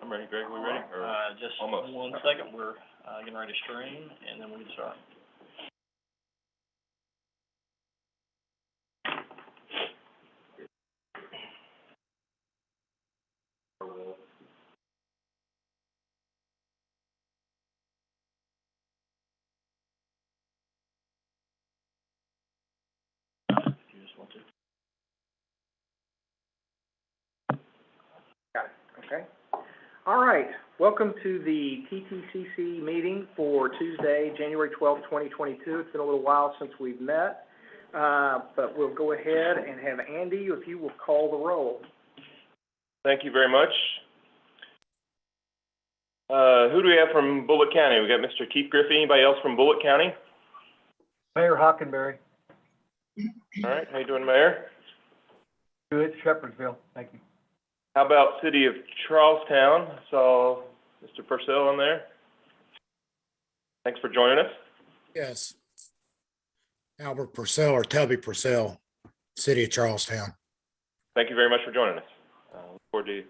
I'm ready, Greg. Are we ready? Or Just almost. 1 second. We're getting ready to stream, and then we can start. If you just want to. Got it. Okay. All right. Welcome to the Tttcc meeting for Tuesday, January 12th, 2022. It's been a little while since we've met, but we'll go ahead and have Andy, if you will call the roll. Thank you very much. Who do we have from Bullitt County? We got Mr. Keith Griffey. Anybody else from Bullitt County? Mayor Hockenberry. All right. How you doing, Mayor? Good, Shepherdsville. Thank you. How about City of Charlestown? I saw Mr. Purcell on there. Thanks for joining us. Yes. Albert Purcell or Tubby Purcell, City of Charlestown. Thank you very much for joining us. Look forward to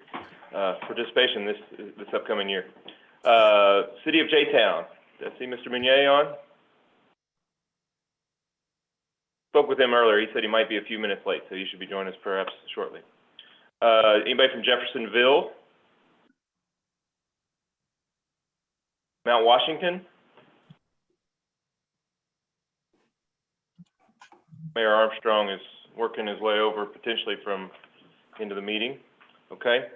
participation this upcoming year. City of J-Town. Did I see Mr. Meniere on? Spoke with him earlier. He said he might be a few minutes late, so he should be joining us perhaps shortly. Anybody from Jeffersonville? Mount Washington? Mayor Armstrong is working his way over potentially from into the meeting. Okay.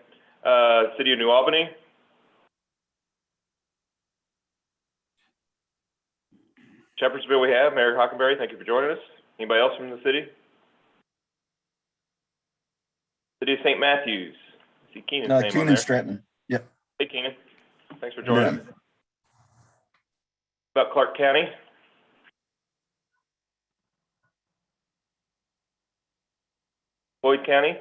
City of New Albany? Shepherdsville we have. Mayor Hockenberry, thank you for joining us. Anybody else from the city? City of St. Matthews. I see Keenan's name on Keenan there. Stratton. Yep. Hey, Keenan. Thanks for joining us. About Clark County? Floyd County?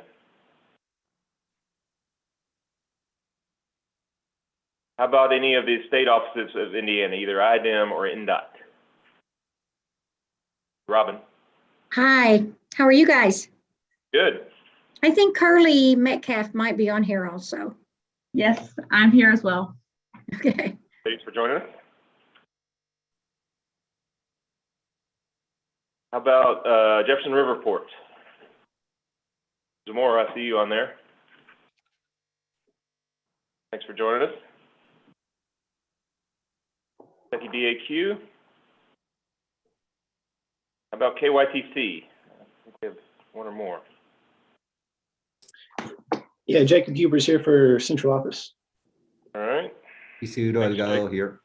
How about any of the state offices of Indiana, either IDEM or INDOT? Robin? Hi, how are you guys? Good. I think Carly Metcalf might be on here also. Yes, I'm here as well. Okay. Thanks for joining us. How about Jefferson Riverport? Zamora, I see you on there. Thanks for joining us. Kentucky DAQ. How about KYTC? I think we have one or more. Yeah, Jacob Huber's here for central office. All right. Isidro Delgado here.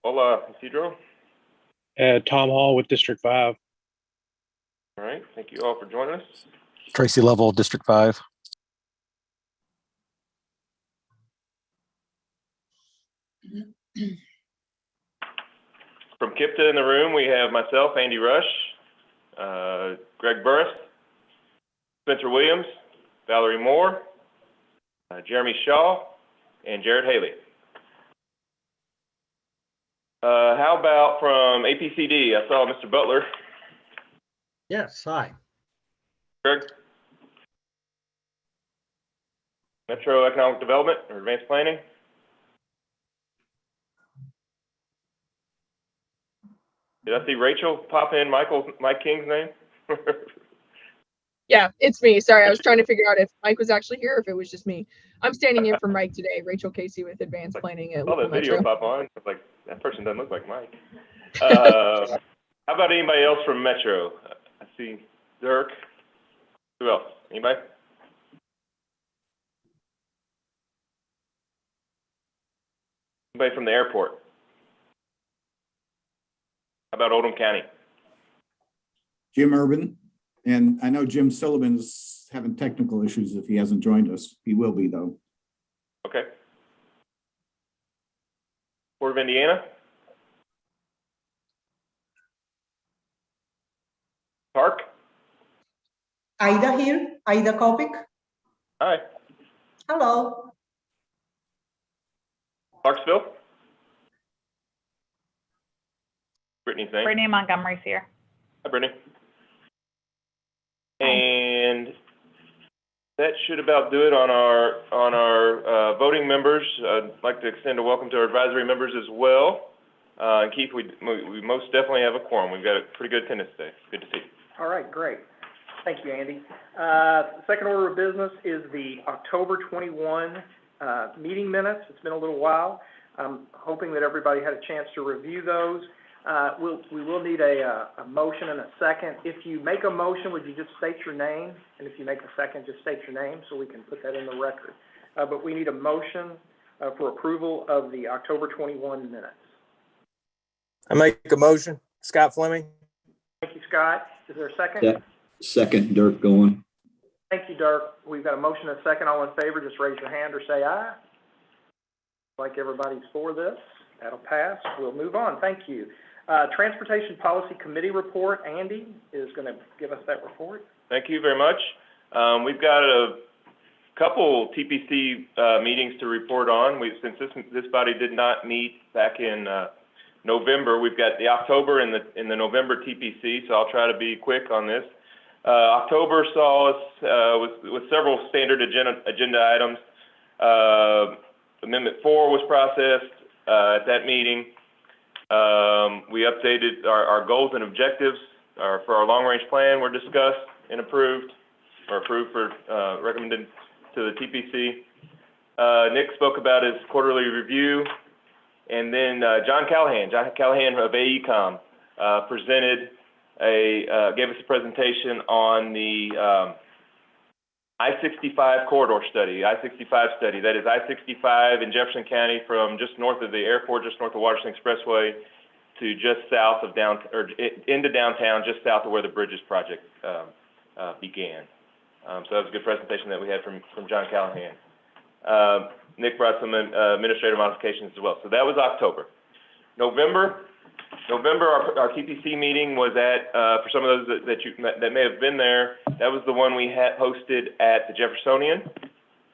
Hola, Isidro. Tom Hall with District 5. All right. Thank you all for joining us. Tracy Level, District 5. From Kipta in the room, we have myself, Andy Rush, Greg Burris, Spencer Williams, Valerie Moore, Jeremy Shaw, and Jared Haley. How about from APCD? I saw Mr. Butler. Yes, hi. Greg? Metro Economic Development or Advanced Planning? Did I see Rachel pop in Mike King's name? Yeah, it's me. Sorry, I was trying to figure out if Mike was actually here or if it was just me. I'm standing in for Mike today. Rachel Casey with Advanced Planning at I saw Local the video Metro. pop on. I was like, that person doesn't look like Mike. How about anybody else from Metro? I see Dirk. Who else? Anybody? Anybody from the airport? How about Oldham County? Jim Urban, and I know Jim Sullivan's having technical issues if he hasn't joined us. He will be, though. Okay. Port of Indiana? Park? Ida here, Ida Kopic. Hi. Hello. Clarksville? Brittany's name. Brittany Montgomery's here. Hi, Brittany. And that should about do it on our voting members. I'd like to extend a welcome to our advisory members as well. And Keith, we most definitely have a quorum. We've got a pretty good attendance today. Good to see you. All right, great. Thank you, Andy. Second order of business is the October 21 meeting minutes. It's been a little while. I'm hoping that everybody had a chance to review those. We will need a motion and a second. If you make a motion, would you just state your name? And if you make a second, just state your name so we can put that in the record. But we need a motion for approval of the October 21 minutes. I make a motion. Scott Fleming. Thank you, Scott. Is there a second? Yeah. Second, Dirk going. Thank you, Dirk. We've got a motion and a second. All in favor, just raise your hand or say aye. Like everybody's for this. That'll pass. We'll move on. Thank you. Transportation Policy Committee report. Andy is going to give us that report. Thank you very much. We've got a couple TPC meetings to report on. Since this body did not meet back in November, we've got the October and the November TPC, so I'll try to be quick on this. October saw us with several standard agenda items. Amendment 4 was processed at that meeting. We updated our goals and objectives for our long-range plan were discussed and approved, or approved for recommended to the TPC. Nick spoke about his quarterly review, and then John Callahan of AECOM presented gave us a presentation on the I-65 corridor study, I-65 study. That is I-65 in Jefferson County from just north of the airport, just north of Washington Expressway, to just south of downtown, or into downtown, just south of where the Bridges project began. So that was a good presentation that we had from John Callahan. Nick brought some administrative modifications as well. So that was October. November, our TPC meeting was at, for some of those that may have been there, that was the one we had hosted at the Jeffersonian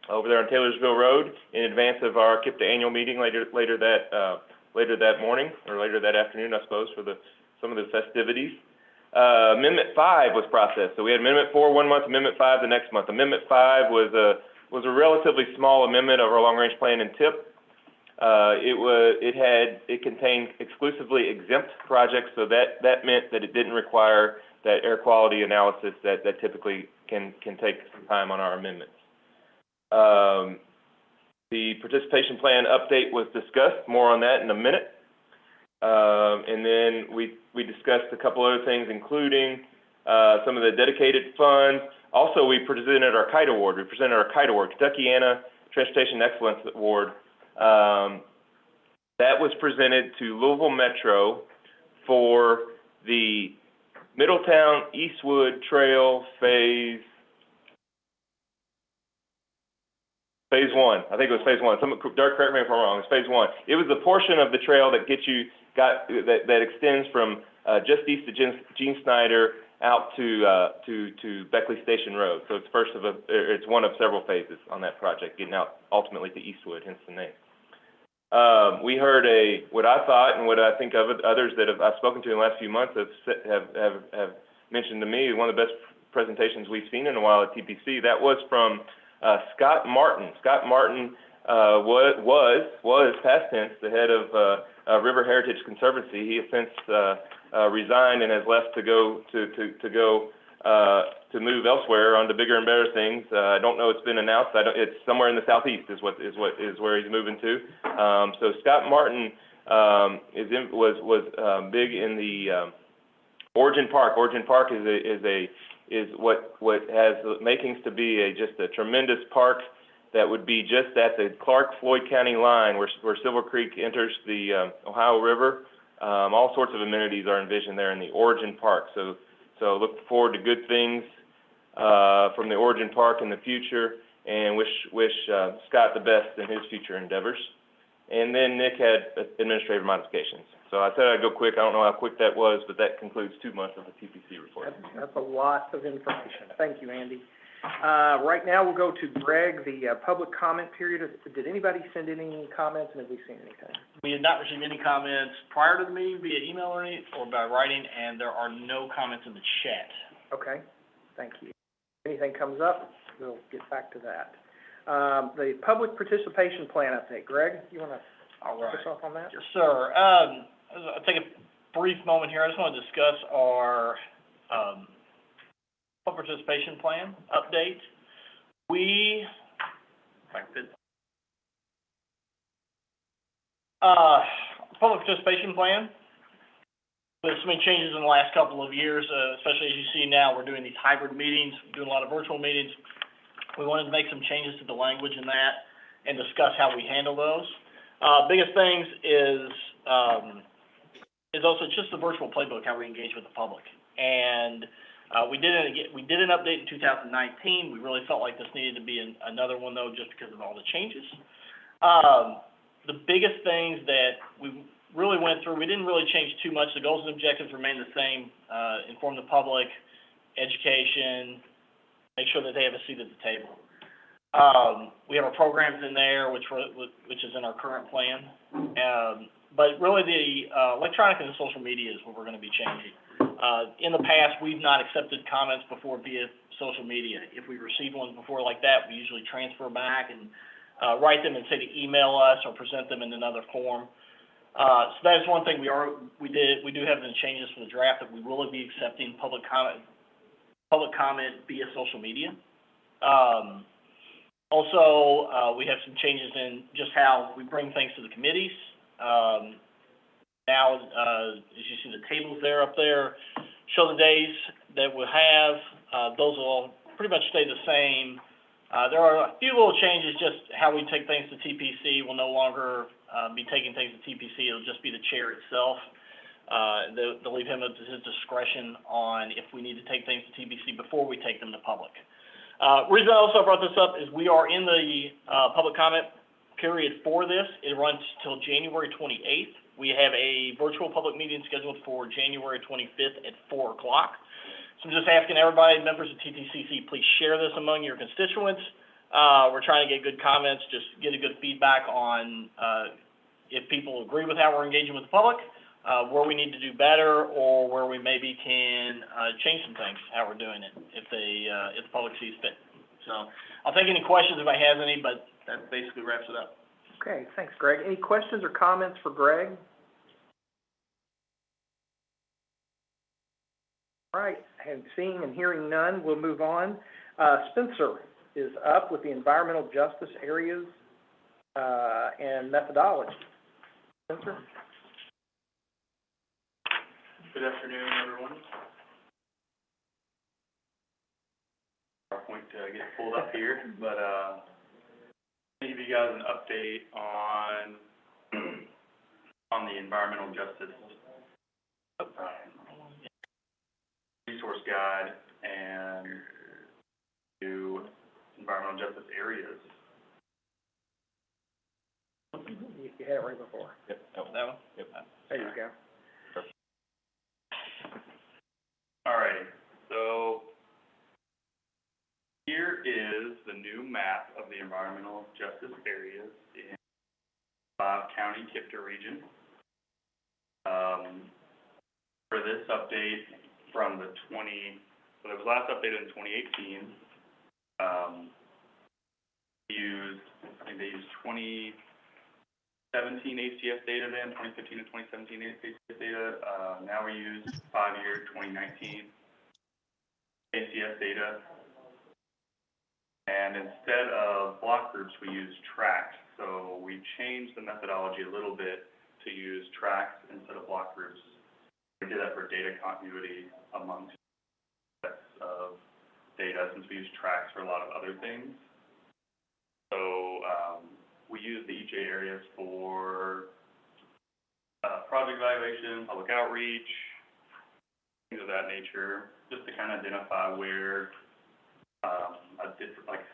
over there on Taylorsville Road in advance of our Kipta annual meeting later that morning, or later that afternoon, I suppose, for some of the festivities. Amendment 5 was processed. So we had Amendment 4 one month, Amendment 5 the next month. Amendment 5 was a relatively small amendment of our long-range plan and TIP. It contained exclusively exempt projects, so that meant that it didn't require that air quality analysis that typically can take some time on our amendments. The participation plan update was discussed, more on that in a minute. And then we discussed a couple other things, including some of the dedicated funds. Also, we presented our KITE award. Kentuckiana Transportation Excellence Award. That was presented to Louisville Metro for the Middletown Eastwood Trail Phase 1. I think it was Phase 1. Dirk, correct me if I'm wrong. It's Phase 1. It was the portion of the trail that that extends from just east of Gene Snyder out to Beckley Station Road. So it's one of several phases on that project, getting out ultimately to Eastwood, hence the name. We heard what I thought and what I think of others that I've spoken to in the last few months have mentioned to me, one of the best presentations we've seen in a while at TPC. That was from Scott Martin. Scott Martin was past tense the head of River Heritage Conservancy. He has since resigned and has left to go to move elsewhere on to bigger and better things. I don't know, it's been announced. It's somewhere in the southeast is where he's moving to. So Scott Martin was big in the Origin Park. Origin Park is what has the makings to be just a tremendous park that would be just at the Clark-Floyd County line where Silver Creek enters the Ohio River. All sorts of amenities are envisioned there in the Origin Park. So look forward to good things from the Origin Park in the future, and wish Scott the best in his future endeavors. And then Nick had administrative modifications. So I said I'd go quick. I don't know how quick that was, but that concludes 2 months of the TPC report. That's a lot of information. Thank you, Andy. Right now we'll go to Greg, the public comment period. Did anybody send any comments, and have we seen anything? We had not received any comments prior to the meeting via email or by writing, and there are no comments in the chat. Okay, thank you. Anything comes up? we'll get back to that. The public participation plan update. Greg, you want to start us off on that? Yes, sir. I'll take a brief moment here. I just want to discuss our public participation plan update. Public participation plan. There's so many changes in the last couple of years, especially as you see now, we're doing these hybrid meetings, doing a lot of virtual meetings. We wanted to make some changes to the language in that and discuss how we handle those. Biggest things is also just the virtual playbook, how we engage with the public. And we did an update in 2019. We really felt like this needed to be another one though, just because of all the changes. The biggest things that we really went through, we didn't really change too much. The goals and objectives remain the same. Inform the public, education, make sure that they have a seat at the table. We have our programs in there, which is in our current plan. But really the electronic and the social media is what we're going to be changing. In the past, we've not accepted comments before via social media. If we received ones before like that, we usually transfer back and write them and say to email us or present them in another form. So that is one thing we do have the changes for the draft that we will be accepting public comment via social media. Also, we have some changes in just how we bring things to the committees. Now, as you see the tables there up there, show the days that we'll have. Those will pretty much stay the same. There are a few little changes, just how we take things to TPC. We'll no longer be taking things to TPC. It'll just be the chair itself. They'll leave him at his discretion on if we need to take things to TPC before we take them to public. Reason I also brought this up is we are in the public comment period for this. It runs till January 28th. We have a virtual public meeting scheduled for January 25th at 4 o'clock. So I'm just asking everybody, members of Ttcc, please share this among your constituents. We're trying to get good comments, just get a good feedback on if people agree with how we're engaging with the public, where we need to do better, or where we maybe can change some things, how we're doing it, if the public sees fit. So I'll take any questions if I have any, but that basically wraps it up. Okay, thanks, Greg. Any questions or comments for Greg? All right, and seeing and hearing none, we'll move on. Spencer is up with the environmental justice areas and methodology. Spencer? Good afternoon, everyone. PowerPoint to get pulled up here, but I'll give you guys an update on the environmental justice resource guide and new environmental justice areas. You had it right before. Yep, that one. Yep. There you go. All right, so here is the new map of the environmental justice areas in 5-county Kipta region. For this update from the so it was last updated in 2018. I think they used 2017 HTS data then, 2015 and 2017 HTS data. Now we use 5-year 2019 HTS data. And instead of block groups, we use tracks. So we changed the methodology a little bit to use tracks instead of block groups. We did that for data continuity amongst sets of data, since we use tracks for a lot of other things. So we use the EJ areas for project evaluation, public outreach, things of that nature, just to kind of identify where like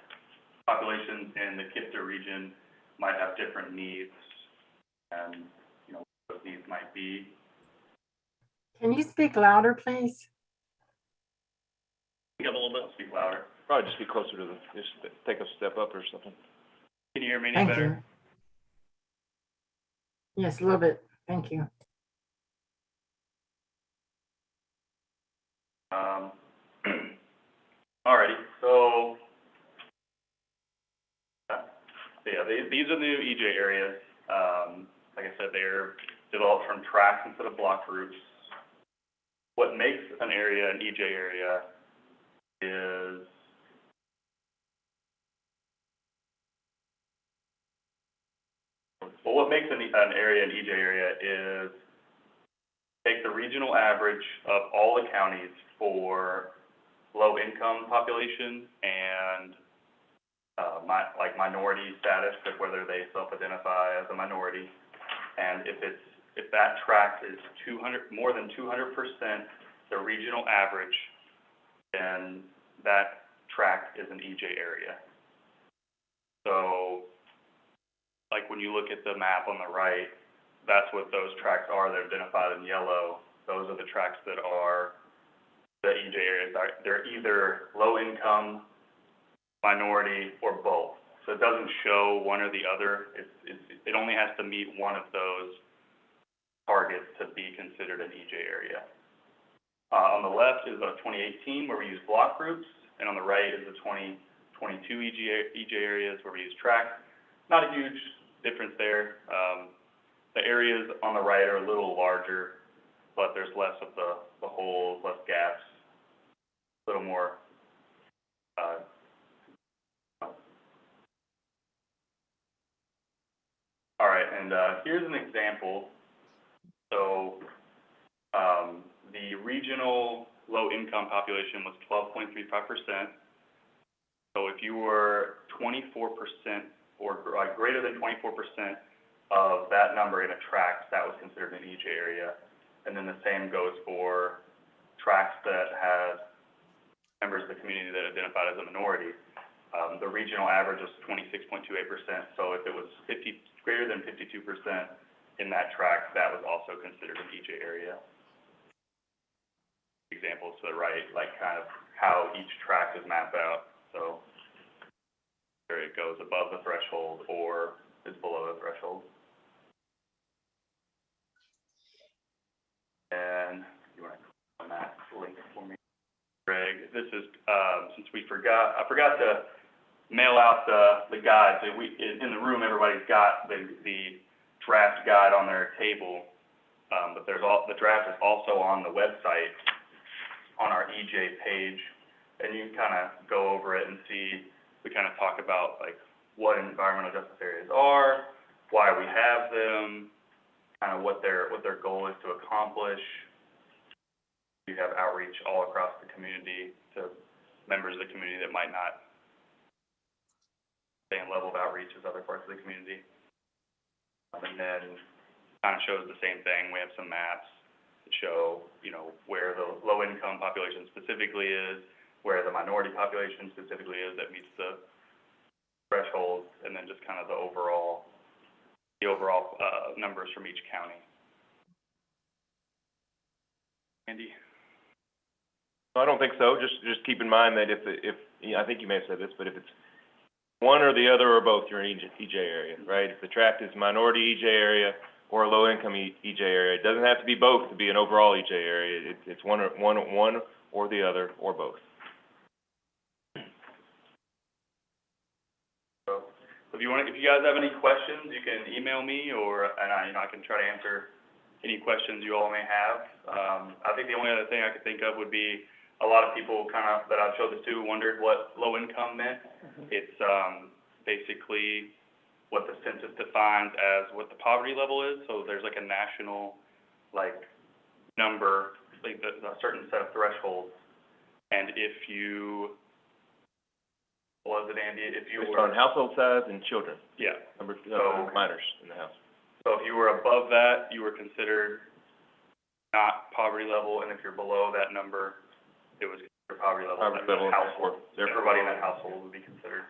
populations in the Kipta region might have different needs, and what those needs might be. Can you speak louder, please? Speak up a little bit. Speak louder. Probably just be closer to just take a step up or something. Can you hear me any Thank better? You. Yes, a little bit. Thank you. Alrighty, so Yeah, these are the new EJ areas. Like I said, they're developed from tracks instead of block groups. What makes an area an EJ area is what makes an area an EJ area is take the regional average of all the counties for low-income population and minority status, of whether they self-identify as a minority, and if that tract is more than 200% the regional average, then that tract is an EJ area. So, like when you look at the map on the right, that's what those tracts are. They're identified in yellow. Those are the tracts that are the EJ areas. They're either low-income, minority, or both. So it doesn't show one or the other. It only has to meet one of those targets to be considered an EJ area. On the left is a 2018 where we use block groups, and on the right is the 2022 EJ areas where we use tracts. Not a huge difference there. The areas on the right are a little larger, but there's less of the holes, less gaps, a little more all right, and here's an example. So the regional low-income population was 12.35%. So if you were 24% or greater than 24% of that number in a tract, that was considered an EJ area. And then the same goes for tracts that had members of the community that identified as a minority. The regional average was 26.28%. So if it was greater than 52% in that tract, that was also considered an EJ area. Examples to the right, like kind of how each tract is mapped out. So where it goes above the threshold or is below the threshold. And you want to click on that link for me, Greg? This is since I forgot to mail out the guide. So in the room, everybody's got the draft guide on their table, but the draft is also on the website on our EJ page, and you can kind of go over it and see. We kind of talk about like what environmental justice areas are, why we have them, kind of what their goal is to accomplish. You have outreach all across the community to members of the community that might not same level of outreach as other parts of the community. And then kind of shows the same thing. We have some maps that show, where the low-income population specifically is, where the minority population specifically is that meets the threshold, and then just kind of the overall numbers from each county. Andy? I don't think so. Just keep in mind that if I think you may have said this, but if it's one or the other or both, you're in EJ area, right? If the tract is minority EJ area or a low-income EJ area, it doesn't have to be both to be an overall EJ area. It's one or the other or both. So if you guys have any questions, you can email me, and I can try to answer any questions you all may have. I think the only other thing I could think of would be a lot of people that I've showed this to wondered what low income meant. It's basically what the census defines as what the poverty level is. So there's like a national number, like a certain set of thresholds. And if you, what was it, Andy? If you Based were on household size and children. Yeah. Number minors in the house. So if you were above that, you were considered not poverty level, and if you're below that number, it was considered poverty level. Household. Everybody in that household would be considered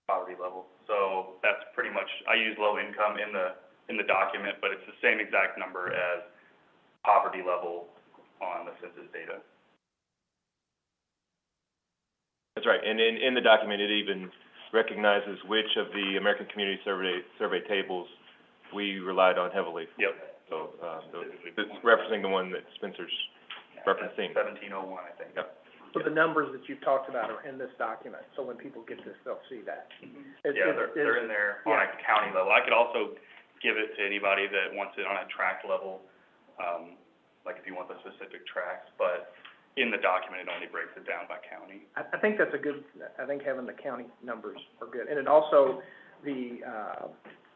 poverty level. So that's pretty much, I use low income in the document, but it's the same exact number as poverty level on the census data. That's right, and in the document, it even recognizes which of the American Community Survey tables we relied on heavily. Yep. So, it's referencing the one that Spencer's referencing. 1701, I think. Yep. So the numbers that you've talked about are in this document, so when people get this, they'll see that. They're in there on a county level. I could also give it to anybody that wants it on a tract level, like if you want the specific tracts, but in the document, it only breaks it down by county. I think that's a good, I think having the county numbers are good. And it also, the,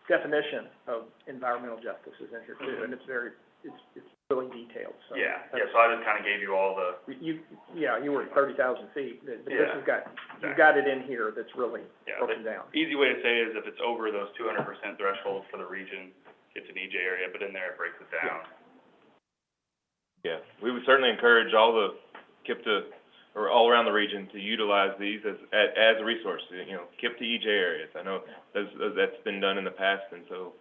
definition of environmental justice is in here too, and it's really detailed, so. So I just kind of gave you all the. You were at 30,000 feet, but this has got, exactly. you've got it in here that's really broken down. Easy way to say it is if it's over those 200% thresholds for the region, it's an EJ area, but in there it breaks it down. Yeah, we would certainly encourage all the Kipta, or all around the region, to utilize these as a resource, Kipta EJ areas. I know that's been done in the past, and so,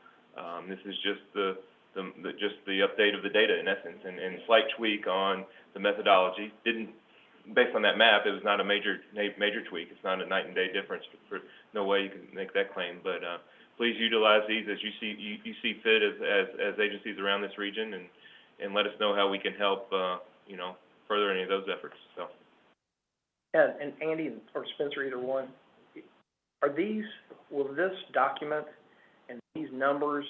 this is just the update of the data in essence, and slight tweak on the methodology. Based on that map, it was not a major tweak. It's not a night and day difference. For no way you can make that claim, but, please utilize these as you see fit as agencies around this region, and let us know how we can help, further any of those efforts, so. And Andy or Spencer, either one, will this document and these numbers,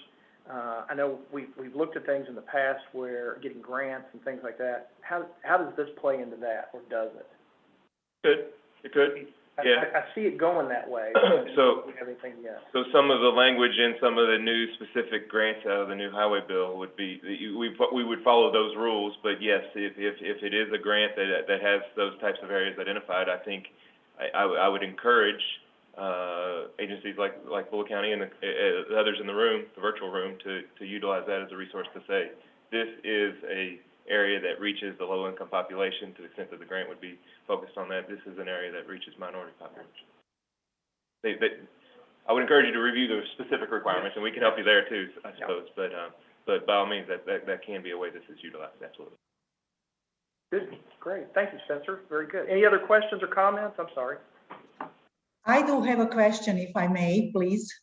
I know we've looked at things in the past where getting grants and things like that. How does this play into that, or does it? It could. Yeah. I see it going that way. So, we have anything yet. So some of the language in some of the new specific grants out of the new highway bill would be, we would follow those rules, but yes, if it is a grant that has those types of areas identified, I think I would encourage, agencies like Bullitt County and the others in the room, the virtual room, to utilize that as a resource to say, this is a area that reaches the low-income population to the extent that the grant would be focused on that. This is an area that reaches minority population. I would encourage you to review the specific requirements, and we can help you there too, I suppose. But by all means, that can be a way this is utilized, absolutely. Good, great. Thank you, Spencer. Very good. Any other questions or comments? I'm sorry. I do have a question, if I may, please.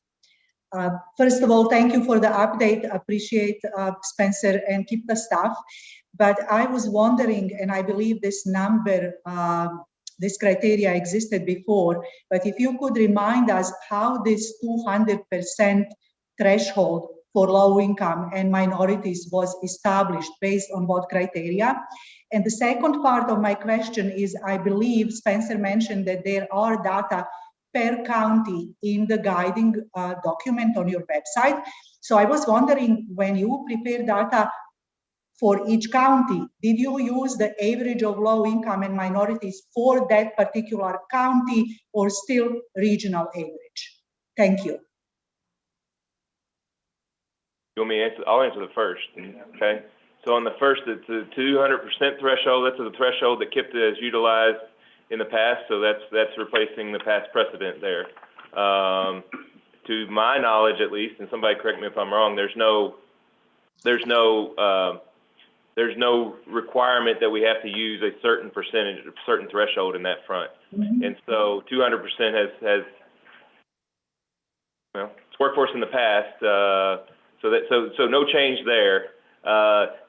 First of all, thank you for the update. Appreciate Spencer and Kipta staff. But I was wondering, and I believe this number, this criteria existed before, but if you could remind us how this 200% threshold for low income and minorities was established, based on what criteria? And the second part of my question is, I believe Spencer mentioned that there are data per county in the guiding document on your website. So I was wondering, when you prepare data for each county, did you use the average of low income and minorities for that particular county, or still regional average? Thank you. You want me to answer? I'll answer the first, okay? So on the first, it's a 200% threshold. That's the threshold that Kipta has utilized in the past, so that's replacing the past precedent there. To my knowledge, at least, and somebody correct me if I'm wrong, there's no requirement that we have to use a certain percentage, a certain threshold in that front. And so 200% has it's worked for us in the past. So no change there.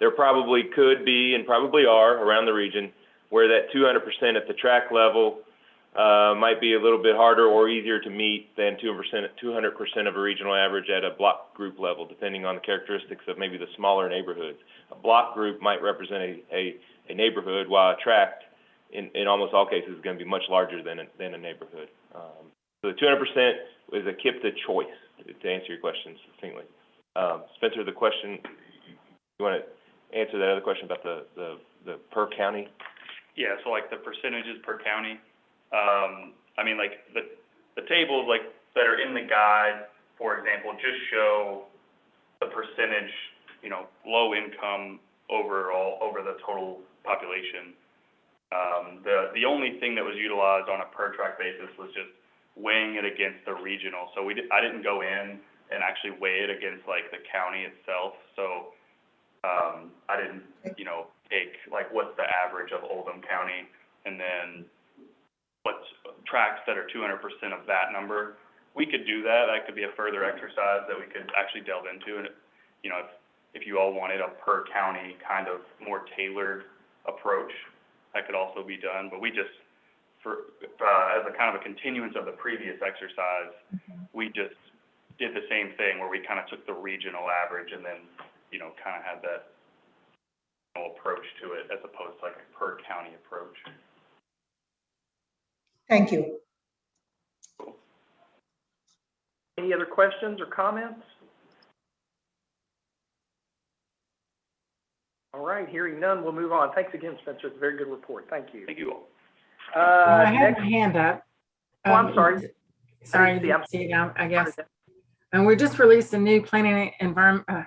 There probably could be, and probably are around the region, where that 200% at the track level might be a little bit harder or easier to meet than 200% of a regional average at a block group level, depending on the characteristics of maybe the smaller neighborhoods. A block group might represent a neighborhood, while a tract, in almost all cases, is going to be much larger than a neighborhood. So the 200% is a Kipta choice, to answer your question succinctly. Spencer, the question, you want to answer that other question about the per county? Yeah, so like the percentages per county. I mean, like the tables like that are in the guide, for example, just show the percentage, low income overall over the total population. The only thing that was utilized on a per tract basis was just weighing it against the regional. So I didn't go in and actually weigh it against like the county itself. So I didn't, take like what's the average of Oldham County, and then what's tracts that are 200% of that number. We could do that. That could be a further exercise that we could actually delve into. And if you all wanted a per county kind of more tailored approach, that could also be done, but we just, as a kind of a continuance of the previous exercise, we just did the same thing where we kind of took the regional average and then, kind of had that approach to it as opposed to like a per county approach. Thank you. Any other questions or comments? All right, hearing none, we'll move on. Thanks again, Spencer. It's a very good report. Thank you. Thank you all. I had Next, my hand up. oh, I'm sorry. Sorry, I you didn't see. didn't see it now, I guess. And we just released a new planning environment,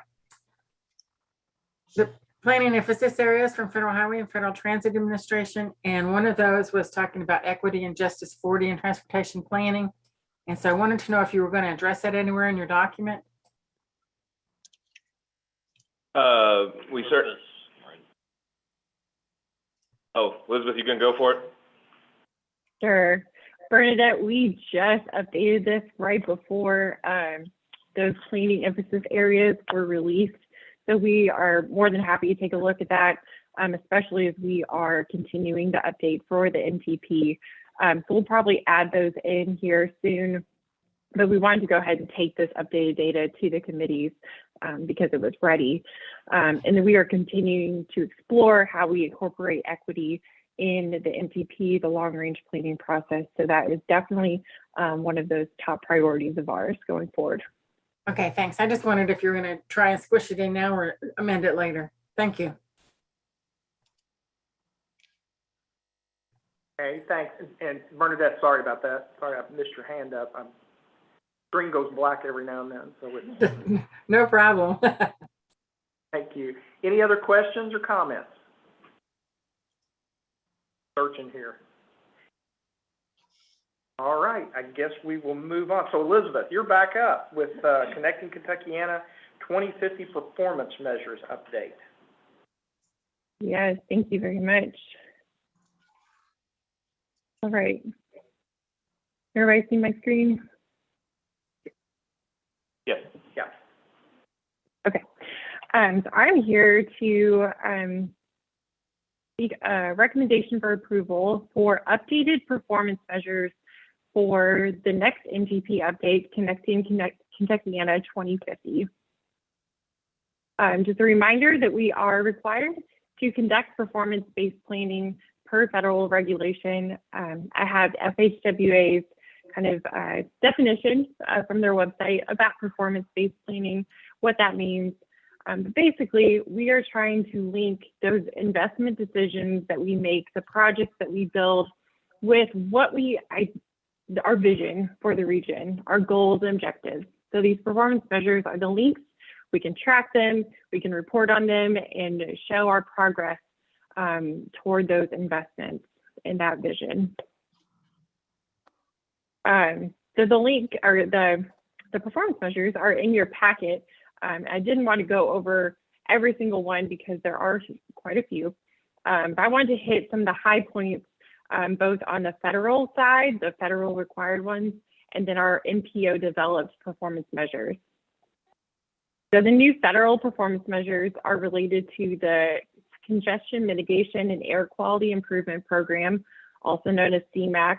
the planning emphasis areas from Federal Highway and Federal Transit Administration. And one of those was talking about equity and justice 40 and transportation planning. And so I wanted to know if you were going to address that anywhere in your document. We certainly. Oh, Elizabeth, you can go for it. Sure. Bernadette, we just updated this right before those planning emphasis areas were released. So we are more than happy to take a look at that, especially as we are continuing to update for the NTP. So we'll probably add those in here soon, but we wanted to go ahead and take this updated data to the committees because it was ready. And then we are continuing to explore how we incorporate equity in the NTP, the long range planning process. So that is definitely one of those top priorities of ours going forward. Okay, thanks. I just wondered if you were going to try and squish it in now or amend it later. Thank you. Okay, thanks. And Bernadette, sorry about that. Sorry, I missed your hand up. Screen goes black every now and then, so it's no problem. Thank you. Any other questions or comments? Searching here. All right, I guess we will move on. So Elizabeth, you're back up with Connecting Kentuckiana 2050 Performance Measures Update. Yes, thank you very much. All right. Everybody see my screen? Yes. Yeah. Okay. So I'm here to seek a recommendation for approval for updated performance measures for the next NGP update, Connecting Kentuckiana 2050. Just a reminder that we are required to conduct performance-based planning per federal regulation. I have FHWA's kind of definition from their website about performance-based planning, what that means. Basically, we are trying to link those investment decisions that we make, the projects that we build, with what our vision for the region, our goals and objectives. So these performance measures are the links. We can track them, we can report on them, and show our progress toward those investments in that vision. So the link or the performance measures are in your packet. I didn't want to go over every single one because there are quite a few, but I wanted to hit some of the high points, both on the federal side, the federal required ones, and then our NPO developed performance measures. So the new federal performance measures are related to the Congestion Mitigation and Air Quality Improvement Program, also known as CMAQ.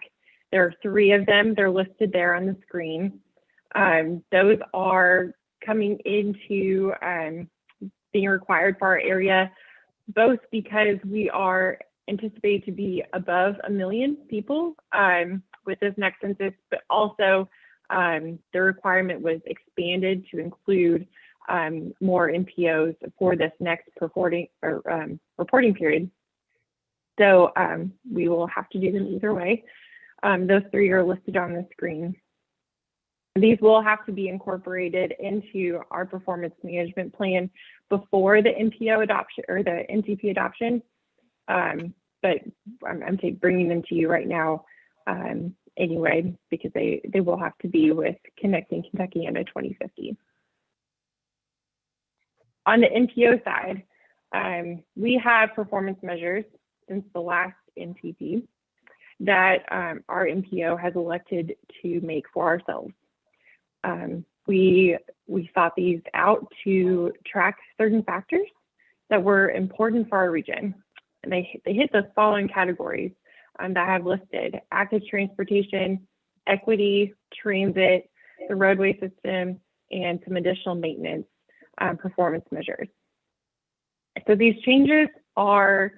There are 3 of them. They're listed there on the screen. Those are coming into being required for our area, both because we are anticipated to be above 1 million people with this next census, but also the requirement was expanded to include more NPOs for this next reporting period. So we will have to do them either way. Those 3 are listed on the screen. These will have to be incorporated into our performance management plan before the NPO adoption or the NTP adoption. But I'm bringing them to you right now anyway, because they will have to be with Connecting Kentuckiana 2050. On the NPO side, we have performance measures since the last NTP that our NPO has elected to make for ourselves. We thought these out to track certain factors that were important for our region. and they hit those following categories that I have listed: active transportation, equity, transit, the roadway system, and some additional maintenance performance measures. So these changes are,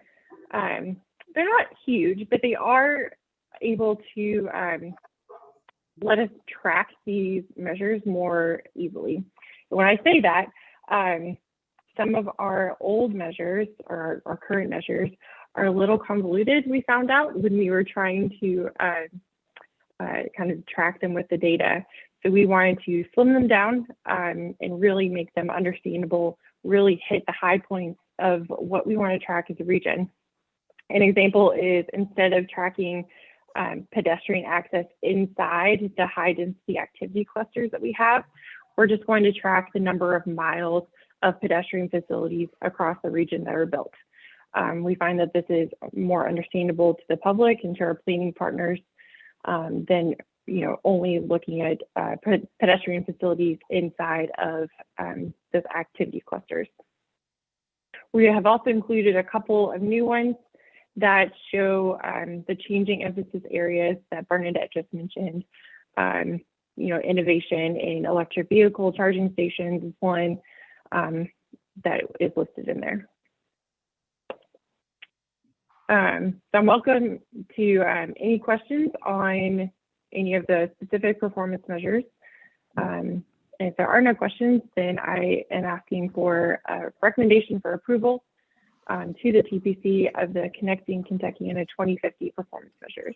they're not huge, but they are able to let us track these measures more easily. When I say that, some of our old measures or our current measures are a little convoluted, we found out when we were trying to kind of track them with the data. So we wanted to slim them down and really make them understandable, really hit the high points of what we want to track as a region. An example is, instead of tracking pedestrian access inside the high density activity clusters that we have, we're just going to track the number of miles of pedestrian facilities across the region that are built. We find that this is more understandable to the public and to our planning partners than only looking at pedestrian facilities inside of those activity clusters. We have also included a couple of new ones that show the changing emphasis areas that Bernadette just mentioned. Innovation in electric vehicle charging stations is one that is listed in there. So I'm welcome to any questions on any of the specific performance measures. And if there are no questions, then I am asking for a recommendation for approval to the TPC of the Connecting Kentucky in a 2050 performance measures.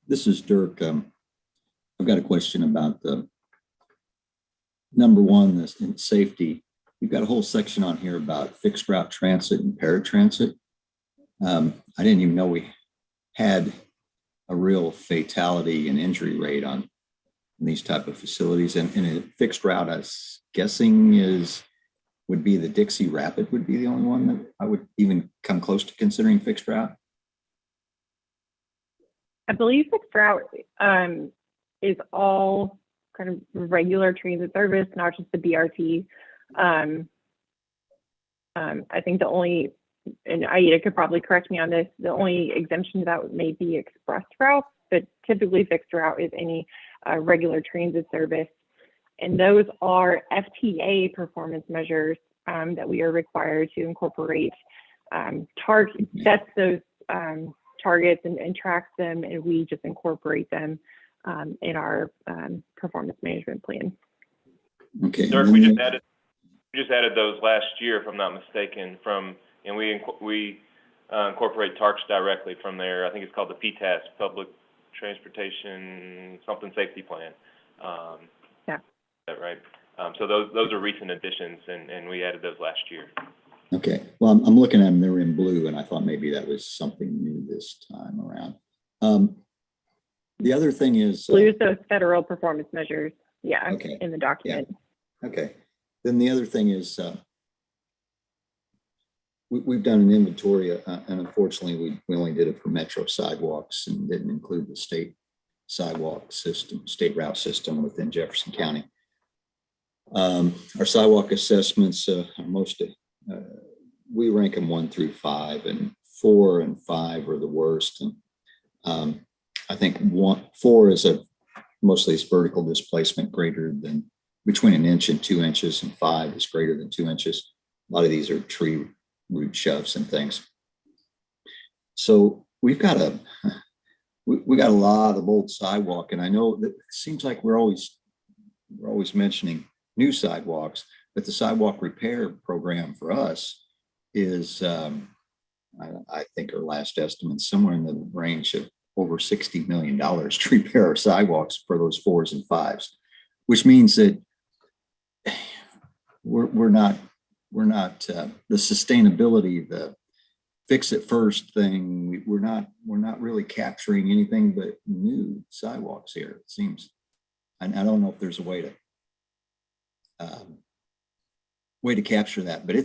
This is Dirk. I've got a question about the number one, this in safety. You've got a whole section on here about fixed route transit and paratransit. I didn't even know we had a real fatality and injury rate on these type of facilities. And a fixed route, I was guessing would be the Dixie Rapid would be the only one that I would even come close to considering fixed route. I believe fixed route is all kind of regular transit service, not just the BRT. I think the only, and Aida could probably correct me on this, the only exemption to that may be express route, but typically fixed route is any regular transit service. And those are FTA performance measures that we are required to incorporate. Sets those targets and tracks them, and we just incorporate them in our performance management plan. Okay. Dirk, we just added those last year, if I'm not mistaken, and we incorporate TARCs directly from there. I think it's called the PTAS, Public Transportation something Safety Plan. Yeah. Is that right? So those are recent additions, and we added those last year. Okay. Well, I'm looking at them. They're in blue, and I thought maybe that was something new this time around. The other thing is blue is those federal performance measures. Yeah. Okay. In the document. Yeah. Okay. Then the other thing is we've done an inventory, and unfortunately we only did it for metro sidewalks and didn't include the state sidewalk system, state route system within Jefferson County. Our sidewalk assessments, we rank them 1 through 5, and 4 and 5 are the worst. And I think 4 is mostly it's vertical displacement greater than between 1 inch and 2 inches, and 5 is greater than 2 inches. A lot of these are tree root shoves and things. So we've got a lot of old sidewalk, and I know that it seems like we're always mentioning new sidewalks, but the sidewalk repair program for us is, I think our last estimate somewhere in the range of over $60 million to repair our sidewalks for those 4s and 5s, which means that we're not the sustainability, the fix it first thing. We're not really capturing anything but new sidewalks here, it seems. And I don't know if there's a way to capture that, but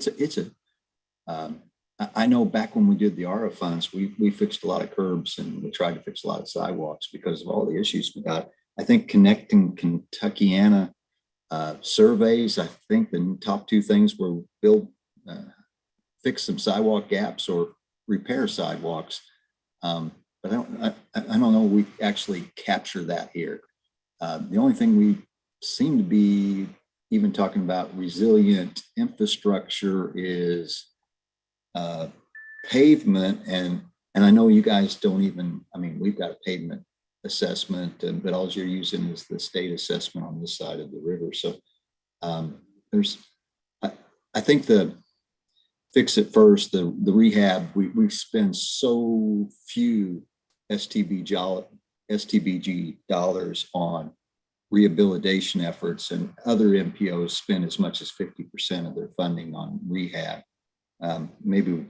I know back when we did the ARA funds, we fixed a lot of curbs and we tried to fix a lot of sidewalks because of all the issues we got. I think Connecting Kentuckiana surveys, I think the top 2 things were build fix some sidewalk gaps or repair sidewalks. But I don't know we actually capture that here. The only thing we seem to be even talking about resilient infrastructure is pavement, and I know you guys don't even, I mean, we've got a pavement assessment, but all you're using is the state assessment on this side of the river. So I think the fix it first, the rehab, we spend so few STBG dollars on rehabilitation efforts, and other MPOs spend as much as 50% of their funding on rehab. Maybe,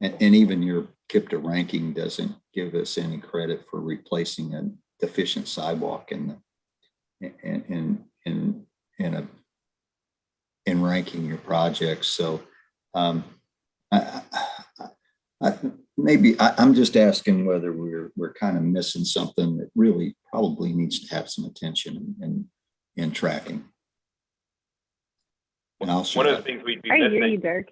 and even your Kipta ranking doesn't give us any credit for replacing a deficient sidewalk in ranking your projects. So I'm just asking whether we're kind of missing something that really probably needs to have some attention in tracking. And I'll one of the things we'd be I missing. hear you, Dirk.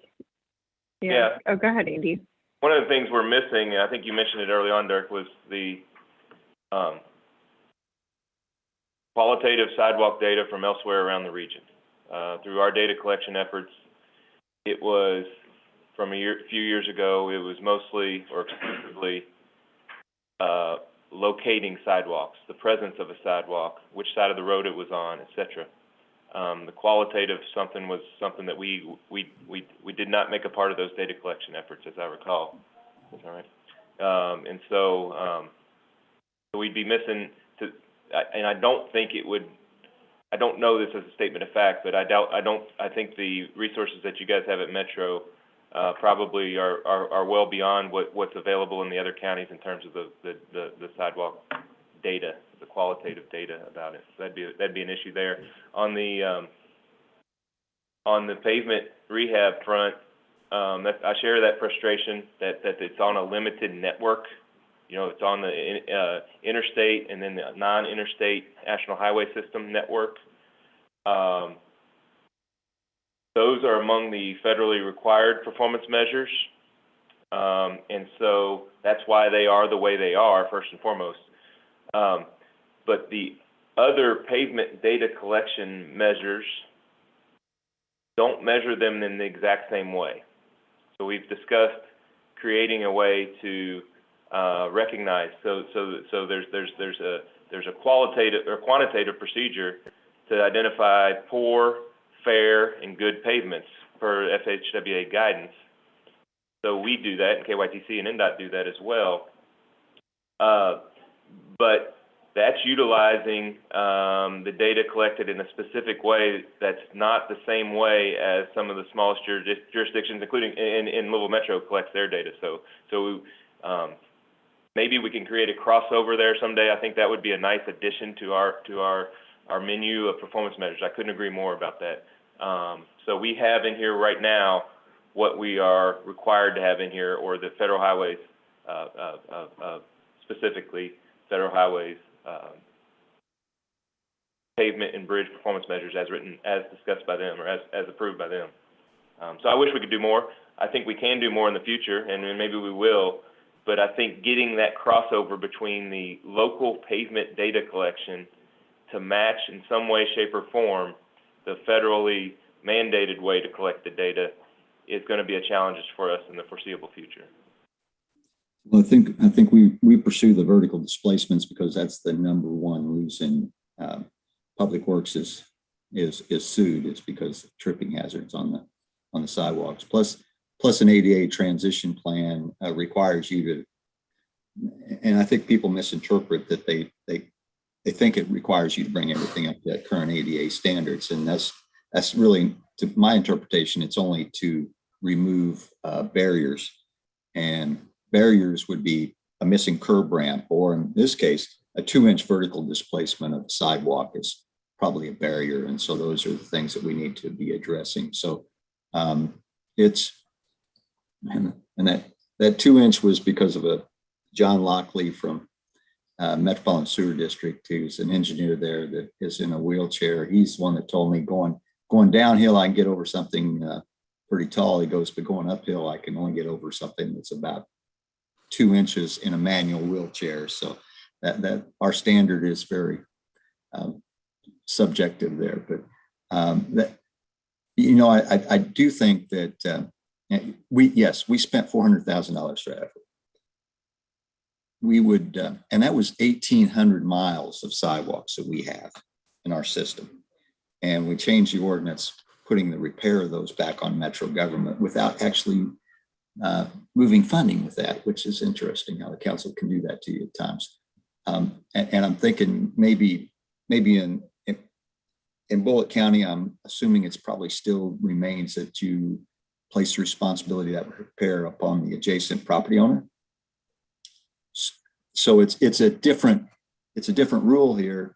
Yeah. Oh, go ahead, Andy. One of the things we're missing, and I think you mentioned it early on, Dirk, was the qualitative sidewalk data from elsewhere around the region. Through our data collection efforts, it was, from a few years ago, it was mostly or exclusively locating sidewalks, the presence of a sidewalk, which side of the road it was on, et cetera. The qualitative was something that we did not make a part of those data collection efforts, as I recall. That's all right. And so we'd be missing, and I don't think it would, I don't know this as a statement of fact, but I think the resources that you guys have at Metro probably are well beyond what's available in the other counties in terms of the sidewalk data, the qualitative data about it. So that'd be an issue there. On the pavement rehab front, I share that frustration that it's on a limited network. You know, it's on the interstate and then the non-interstate national highway system network. Those are among the federally required performance measures. And so that's why they are the way they are, first and foremost. But the other pavement data collection measures don't measure them in the exact same way. So we've discussed creating a way to recognize. So there's a qualitative or quantitative procedure to identify poor, fair, and good pavements per FHWA guidance. So we do that, and KYTC and NDOT do that as well. But that's utilizing the data collected in a specific way that's not the same way as some of the smallest jurisdictions, including in Louisville Metro, collects their data. So maybe we can create a crossover there someday. I think that would be a nice addition to our menu of performance measures. I couldn't agree more about that. So we have in here right now what we are required to have in here, or the federal highways, specifically federal highways pavement and bridge performance measures as written, as discussed by them, or as approved by them. So I wish we could do more. I think we can do more in the future, and maybe we will. But I think getting that crossover between the local pavement data collection to match in some way, shape, or form the federally mandated way to collect the data is going to be a challenge for us in the foreseeable future. Well, I think we pursue the vertical displacements because that's the number one reason Public Works is sued. It's because of tripping hazards on the sidewalks. Plus an ADA transition plan requires you to, and I think people misinterpret that they think it requires you to bring everything up to current ADA standards, and that's really, to my interpretation, it's only to remove barriers, and barriers would be a missing curb ramp, or in this case, a 2-inch vertical displacement of the sidewalk is probably a barrier, and so those are the things that we need to be addressing. So and that 2-inch was because of a John Lockley from Metropolitan Sewer District, who's an engineer there that is in a wheelchair. He's the one that told me going downhill, I can get over something pretty tall. He goes, but going uphill, I can only get over something that's about 2 inches in a manual wheelchair. So that our standard is very subjective there. But that, you know, I do think that we spent $400,000 for effort. We would, and that was 1,800 miles of sidewalks that we have in our system. And we changed the ordinance, putting the repair of those back on metro government without actually moving funding with that, which is interesting how the council can do that to you at times. And I'm thinking maybe in Bullitt County, I'm assuming it's probably still remains that you place the responsibility of that repair upon the adjacent property owner. So it's a different rule here.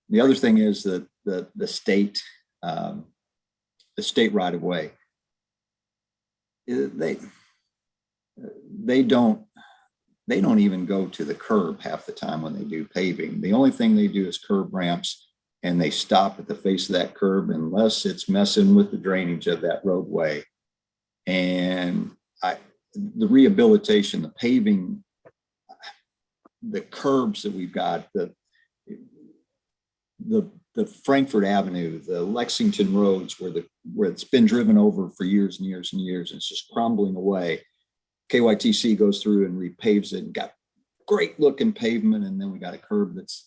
The other thing is that the state right of way, they don't even go to the curb half the time when they do paving. The only thing they do is curb ramps, and they stop at the face of that curb unless it's messing with the drainage of that roadway. And the rehabilitation, the paving, the curbs that we've got, the Frankfurt Avenue, the Lexington roads where it's been driven over for years and years and years, and it's just crumbling away. KYTC goes through and repaves it and got great looking pavement, and then we got a curb that's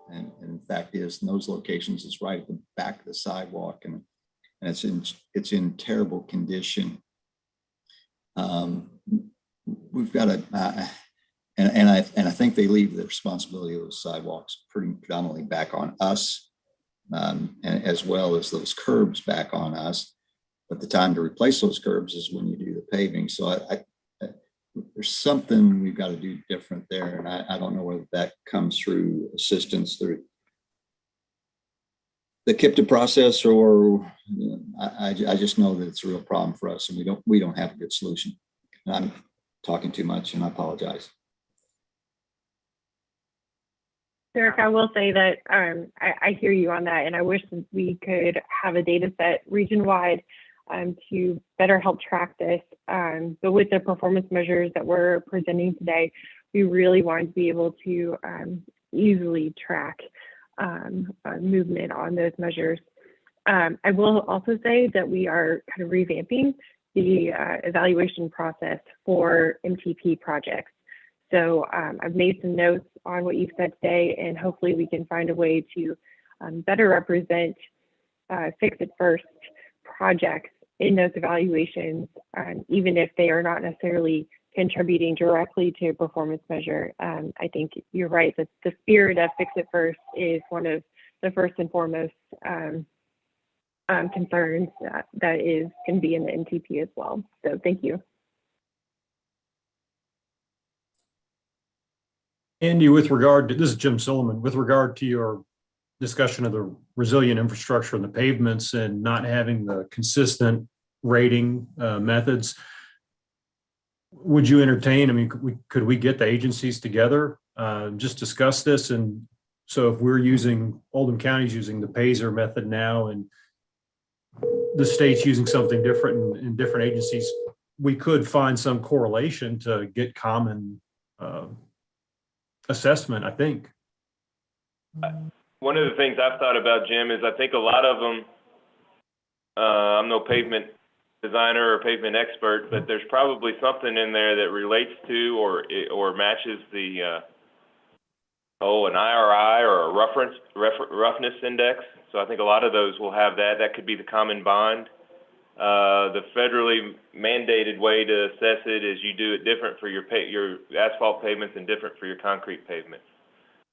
and the fact is, in those locations, it's right at the back of the sidewalk, and it's in terrible condition. We've got and I think they leave the responsibility of those sidewalks pretty predominantly back on us, and as well as those curbs back on us. But the time to replace those curbs is when you do the paving. So there's something we've got to do different there, and I don't know whether that comes through assistance through the Kipta process, or I just know that it's a real problem for us, and we don't have a good solution. And I'm talking too much, and I apologize. Derek, I will say that I hear you on that, and I wish we could have a data set region-wide to better help track this. But with the performance measures that we're presenting today, we really want to be able to easily track movement on those measures. I will also say that we are kind of revamping the evaluation process for MTP projects. So I've made some notes on what you've said today, and hopefully we can find a way to better represent Fix It First projects in those evaluations, even if they are not necessarily contributing directly to a performance measure. I think you're right that the spirit of Fix It First is one of the first and foremost concerns that can be in the MTP as well. So thank you. Andy, with regard to, this is Jim Silliman, with regard to your discussion of the resilient infrastructure and the pavements and not having the consistent rating methods, would you entertain, I mean, could we get the agencies together, just discuss this? And so if we're using, Oldham County's using the PASER method now, and the state's using something different in different agencies, we could find some correlation to get common assessment, I think. One of the things I've thought about, Jim, is I think a lot of them, I'm no pavement designer or pavement expert, but there's probably something in there that relates to or matches the an IRI or a roughness index. So I think a lot of those will have that. That could be the common bond. The federally mandated way to assess it is you do it different for your asphalt pavements and different for your concrete pavements.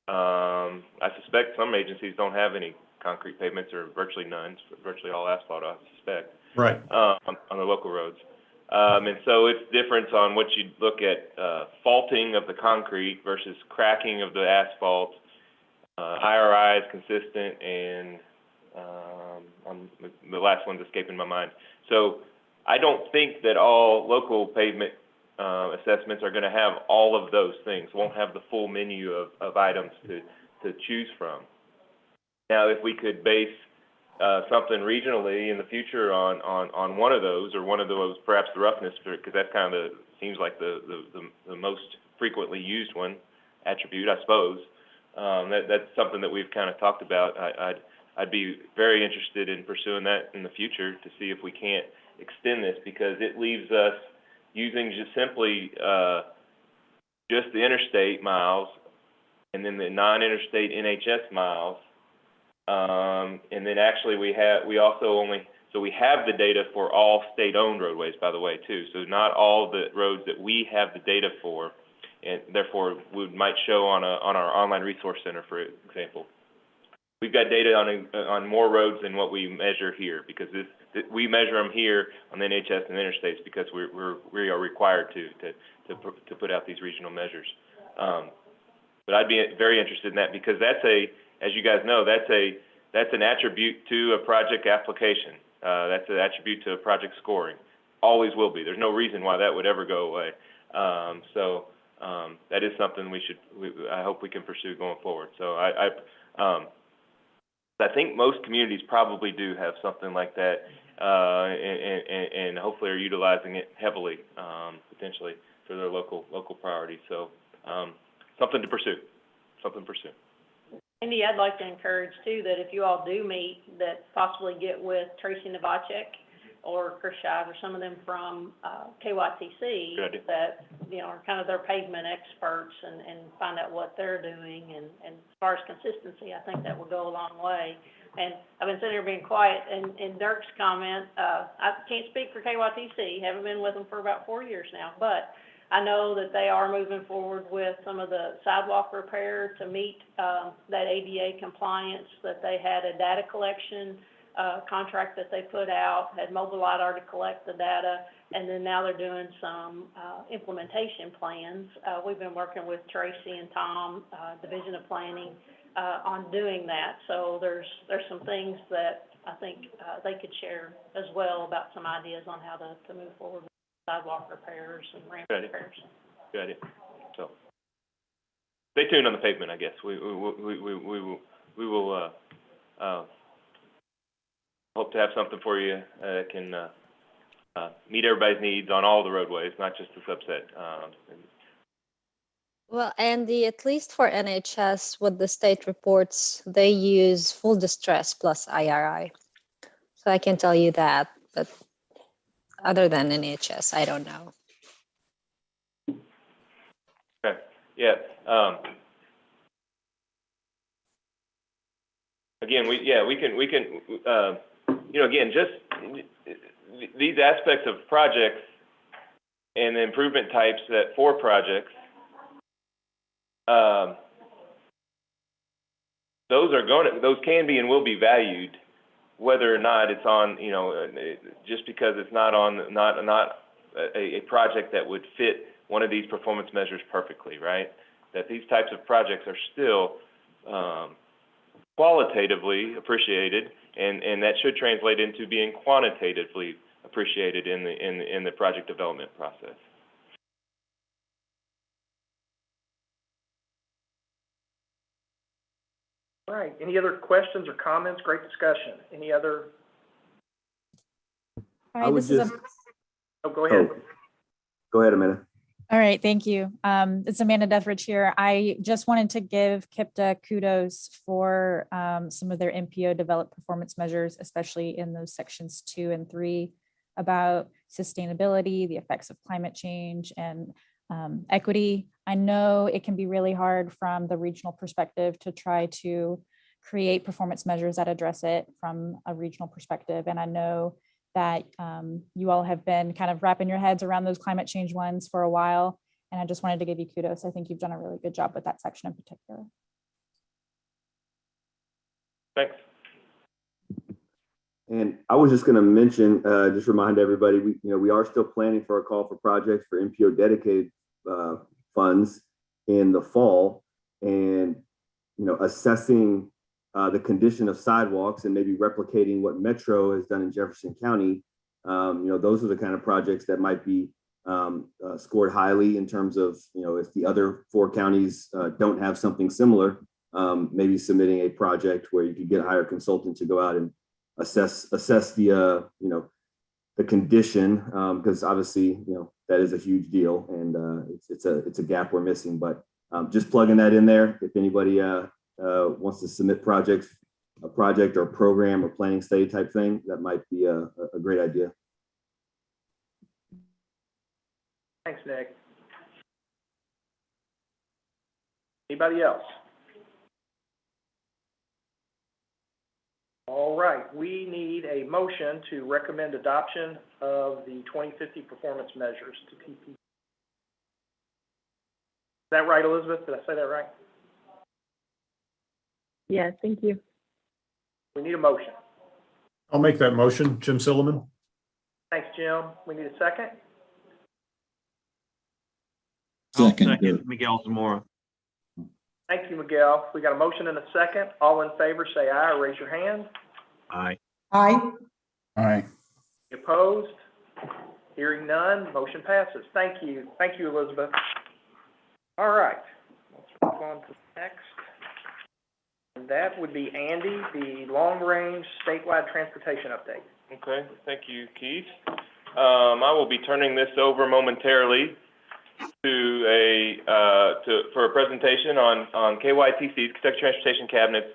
I suspect some agencies don't have any concrete pavements, or virtually none, virtually all asphalt, I suspect. Right. On the local roads. And so it's different on what you look at, faulting of the concrete versus cracking of the asphalt. IRI is consistent, and the last one's escaping my mind. So I don't think that all local pavement assessments are going to have all of those things, won't have the full menu of items to choose from. Now, if we could base something regionally in the future on one of those, or one of those, perhaps the roughness, because that's kind of seems like the most frequently used one attribute, I suppose. That's something that we've kind of talked about. I'd be very interested in pursuing that in the future to see if we can't extend this, because it leaves us using just simply just the interstate miles and then the non-interstate NHS miles. And then actually we have the data for all state-owned roadways, by the way, too. So not all the roads that we have the data for, and therefore we might show on our online resource center, for example. We've got data on more roads than what we measure here, because we measure them here on the NHS and interstates because we are required to put out these regional measures. But I'd be very interested in that, because as you guys know, that's an attribute to a project application. That's an attribute to a project scoring. Always will be. There's no reason why that would ever go away. That is something I hope we can pursue going forward. So I think most communities probably do have something like that, and hopefully are utilizing it heavily, potentially for their local priorities. So something to pursue. Andy, I'd like to encourage too that if you all do meet, that possibly get with Tracy Novacek or Chris Shive or some of them from KYTC that are kind of their pavement experts, and find out what they're doing. And as far as consistency, I think that will go a long way. And I've been sitting here being quiet, and Dirk's comment, I can't speak for KYTC, haven't been with them for about 4 years now, but I know that they are moving forward with some of the sidewalk repair to meet that ADA compliance, that they had a data collection contract that they put out, had mobile LiDAR to collect the data, and then now they're doing some implementation plans. We've been working with Tracy and Tom, Division of Planning, on doing that. So there's some things that I think they could share as well about some ideas on how to move forward with sidewalk repairs and ramp repairs. Good idea. So stay tuned on the pavement, I guess. We will hope to have something for you that can meet everybody's needs on all the roadways, not just the subset. Well, Andy, at least for NHS, what the state reports, they use full distress plus IRI. So I can tell you that, but other than NHS, I don't know. Okay. Yeah. Again, we can again, just these aspects of projects and the improvement types for projects, those can be and will be valued, whether or not it's on, just because it's not a project that would fit one of these performance measures perfectly, right? That these types of projects are still qualitatively appreciated, and that should translate into being quantitatively appreciated in the project development process. All right, any other questions or comments? Great discussion. Any other? Hi, this is go ahead. Go ahead, Amanda. All right, thank you. It's Amanda Deathridge here. I just wanted to give Kipta kudos for some of their MPO developed performance measures, especially in those sections 2 and 3 about sustainability, the effects of climate change, and equity. I know it can be really hard from the regional perspective to try to create performance measures that address it from a regional perspective. And I know that you all have been kind of wrapping your heads around those climate change ones for a while. And I just wanted to give you kudos. I think you've done a really good job with that section in particular. Thanks. And I was just going to mention, just remind everybody, we are still planning for a call for projects for MPO dedicated funds in the fall, and assessing the condition of sidewalks and maybe replicating what Metro has done in Jefferson County. Those are the kind of projects that might be scored highly in terms of, if the other 4 counties don't have something similar, maybe submitting a project where you could get a higher consultant to go out and assess the, the condition, because obviously, that is a huge deal, and it's a gap we're missing. But just plugging that in there, if anybody wants to submit a project or program or planning study type thing, that might be a great idea. Thanks, Nick. Anybody else? All right, we need a motion to recommend adoption of the 2050 performance measures to TP. Is that right, Elizabeth? Did I say that right? Yes, thank you. We need a motion. I'll make that motion. Jim Silliman. Thanks, Jim. We need a second. Second. Miguel Zamora. Thank you, Miguel. We got a motion and a second. All in favor, say aye or raise your hand. Aye. Aye. Aye. Opposed? Hearing none, motion passes. Thank you. Thank you, Elizabeth. All right, let's move on to the next. And that would be Andy, the long-range statewide transportation update. Okay, thank you, Keith. I will be turning this over momentarily for a presentation on KYTC's, Kentucky Transportation Cabinet's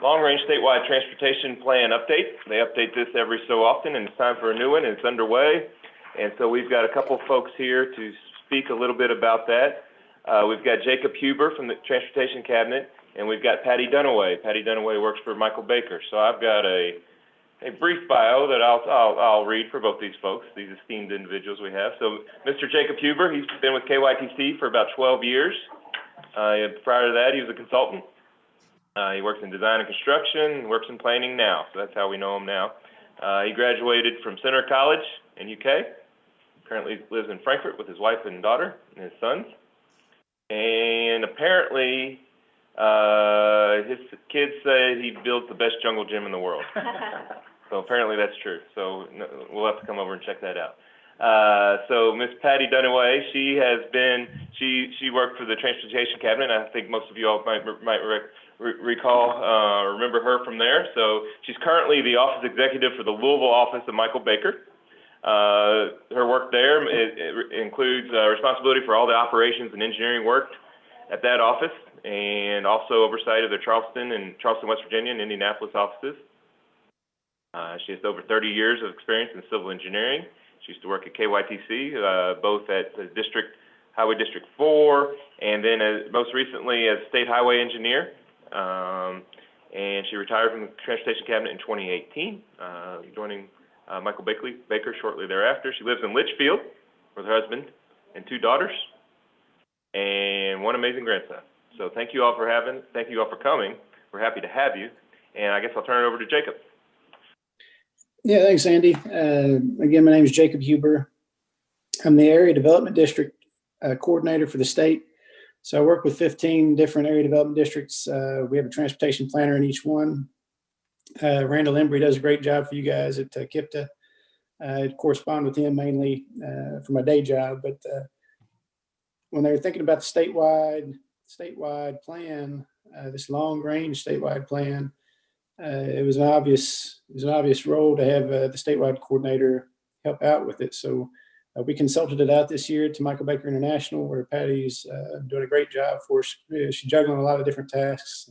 long-range statewide transportation plan update. They update this every so often, and it's time for a new one, and it's underway. And so we've got a couple folks here to speak a little bit about that. We've got Jacob Huber from the Transportation Cabinet, and we've got Patty Dunaway. Patty Dunaway works for Michael Baker. So I've got a brief bio that I'll read for both these folks, these esteemed individuals we have. So Mr. Jacob Huber, he's been with KYTC for about 12 years. Prior to that, he was a consultant. He works in design and construction, works in planning now. So that's how we know him now. He graduated from Centre College in UK. Currently lives in Frankfurt with his wife and daughter and his sons. And apparently, his kids say he built the best jungle gym in the world. So apparently that's true. So we'll have to come over and check that out. So Miss Patty Dunaway, she worked for the Transportation Cabinet. I think most of you all might recall, remember her from there. So she's currently the office executive for the Louisville office of Michael Baker. Her work there includes responsibility for all the operations and engineering work at that office, and also oversight of the Charleston, West Virginia, and Indianapolis offices. She has over 30 years of experience in civil engineering. She used to work at KYTC, both at the Highway District 4, and then most recently as State Highway Engineer. And she retired from the Transportation Cabinet in 2018, joining Michael Baker shortly thereafter. She lives in Litchfield with her husband and 2 daughters, and 1 amazing grandson. So thank you all for coming. We're happy to have you. And I guess I'll turn it over to Jacob. Yeah, thanks, Andy. Again, my name is Jacob Huber. I'm the Area Development District Coordinator for the state. So I work with 15 different area development districts. We have a transportation planner in each one. Randall Embry does a great job for you guys at Kipta. I correspond with him mainly for my day job, but when they were thinking about the statewide plan, this long-range statewide plan, it was an obvious role to have the statewide coordinator help out with it. So we consulted it out this year to Michael Baker International, where Patty's doing a great job for us. She's juggling a lot of different tasks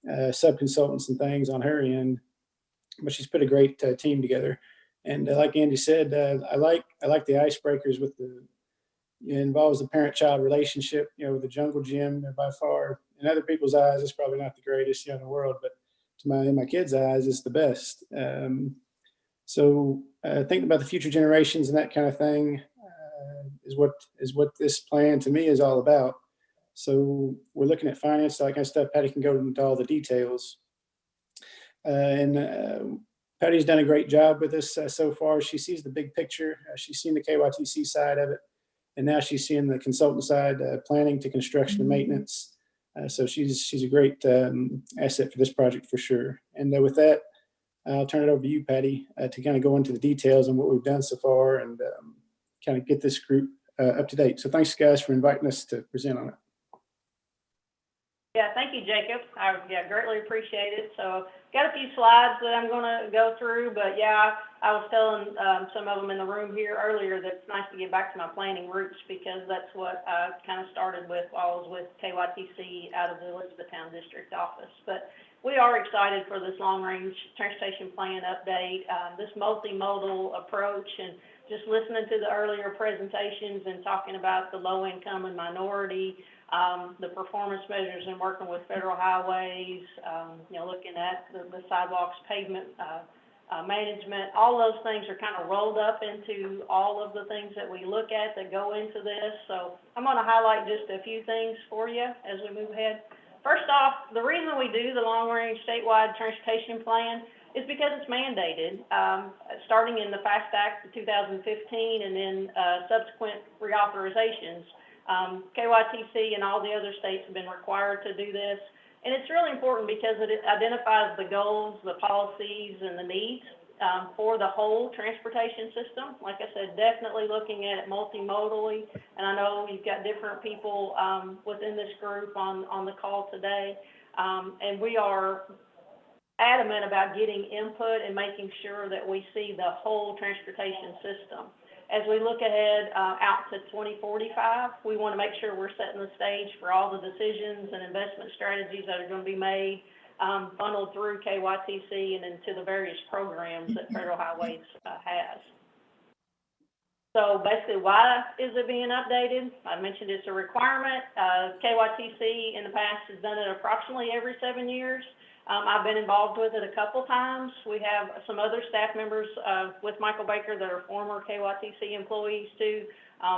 and sub-consultants and things on her end, but she's put a great team together. And like Andy said, I like the icebreakers with it involves the parent-child relationship, with the jungle gym. By far, in other people's eyes, it's probably not the greatest in the world, but in my kids' eyes, it's the best. So thinking about the future generations and that kind of thing is what this plan to me is all about. So we're looking at finance, that kind of stuff. Patty can go into all the details. And Patty's done a great job with this so far. She sees the big picture. She's seen the KYTC side of it. And now she's seeing the consultant side, planning to construction and maintenance. So she's a great asset for this project for sure. And with that, I'll turn it over to you, Patty, to kind of go into the details on what we've done so far and kind of get this group up to date. So thanks, guys, for inviting us to present on it. Yeah, thank you, Jacob. I greatly appreciate it. So got a few slides that I'm gonna go through, but yeah, I was telling, some of them in the room here earlier that it's nice to get back to my planning roots because that's what I kind of started with while I was with KYTC out of the Elizabethtown District office. But we are excited for this long-range transportation plan update, this multimodal approach, and just listening to the earlier presentations and talking about the low income and minority, the performance measures and working with federal highways, looking at the sidewalks, pavement, management, all those things are kind of rolled up into all of the things that we look at that go into this. So I'm going to highlight just a few things for you as we move ahead. First off, the reason we do the long-range statewide transportation plan is because it's mandated, starting in the FAST Act of 2015 and then subsequent reauthorizations. KYTC and all the other states have been required to do this. And it's really important because it identifies the goals, the policies, and the needs for the whole transportation system. Like I said, definitely looking at it multimodally. And I know you've got different people within this group on the call today. And we are adamant about getting input and making sure that we see the whole transportation system. As we look ahead out to 2045, we want to make sure we're setting the stage for all the decisions and investment strategies that are going to be made, funneled through KYTC and into the various programs that Federal Highways has. So basically, why is it being updated? I mentioned it's a requirement. KYTC in the past has done it approximately every 7 years. I've been involved with it a couple times. We have some other staff members with Michael Baker that are former KYTC employees too.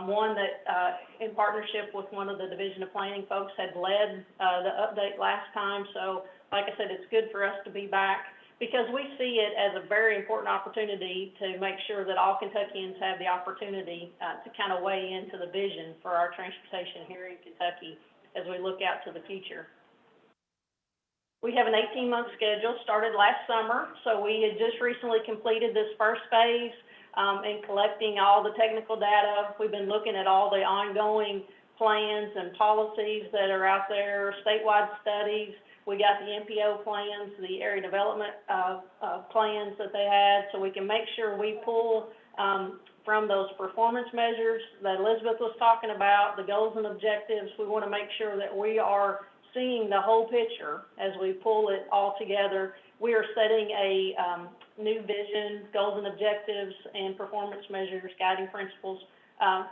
One that in partnership with one of the Division of Planning folks had led the update last time. So like I said, it's good for us to be back because we see it as a very important opportunity to make sure that all Kentuckians have the opportunity to kind of weigh into the vision for our transportation here in Kentucky as we look out to the future. We have an 18-month schedule, started last summer, so we had just recently completed this first phase in collecting all the technical data. We've been looking at all the ongoing plans and policies that are out there, statewide studies. We got the MPO plans, the area development plans that they had, so we can make sure we pull from those performance measures that Elizabeth was talking about, the goals and objectives. We want to make sure that we are seeing the whole picture as we pull it all together. We are setting a new vision, goals and objectives, and performance measures, guiding principles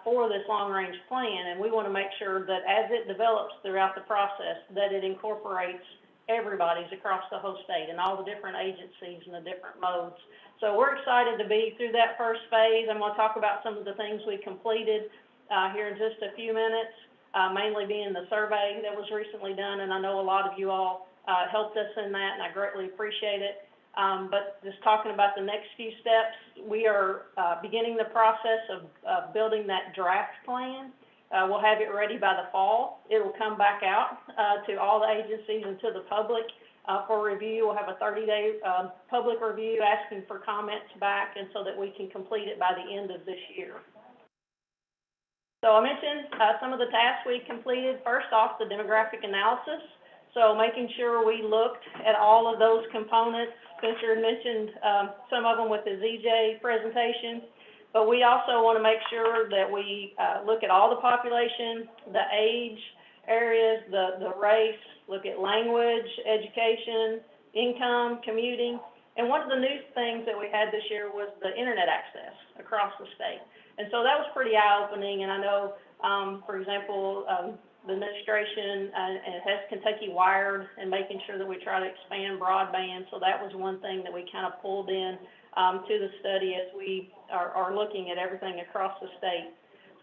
for this long-range plan. And we want to make sure that as it develops throughout the process, that it incorporates everybody's across the whole state and all the different agencies and the different modes. So we're excited to be through that first phase. I'm going to talk about some of the things we completed here in just a few minutes. Mainly being the survey that was recently done, and I know a lot of you all helped us in that, and I greatly appreciate it. But just talking about the next few steps, we are beginning the process of building that draft plan. We'll have it ready by the fall. It will come back out to all the agencies and to the public for review. We'll have a 30-day public review asking for comments back, and so that we can complete it by the end of this year. So I mentioned some of the tasks we completed. First off, the demographic analysis. So making sure we looked at all of those components. Spencer mentioned some of them with the ZJ presentation, but we also want to make sure that we look at all the population, the age areas, the race, look at language, education, income, commuting. And one of the new things that we had this year was the internet access across the state. And so that was pretty eye-opening, and I know, for example, the administration has Kentucky Wired and making sure that we try to expand broadband, so that was one thing that we kind of pulled in to the study as we are looking at everything across the state.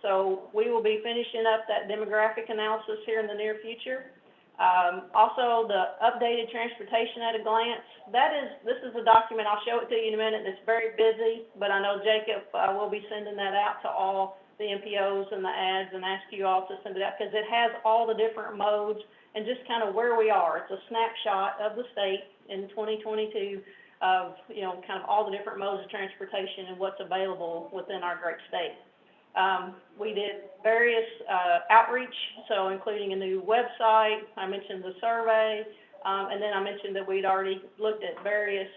So we will be finishing up that demographic analysis here in the near future. Also, the updated transportation at a glance. This is a document, I'll show it to you in a minute, it's very busy, but I know Jacob will be sending that out to all the MPOs and the ads and ask you all to send it out because it has all the different modes and just kind of where we are. It's a snapshot of the state in 2022 of, kind of all the different modes of transportation and what's available within our great state. We did various outreach, so including a new website. I mentioned the survey. And then I mentioned that we'd already looked at various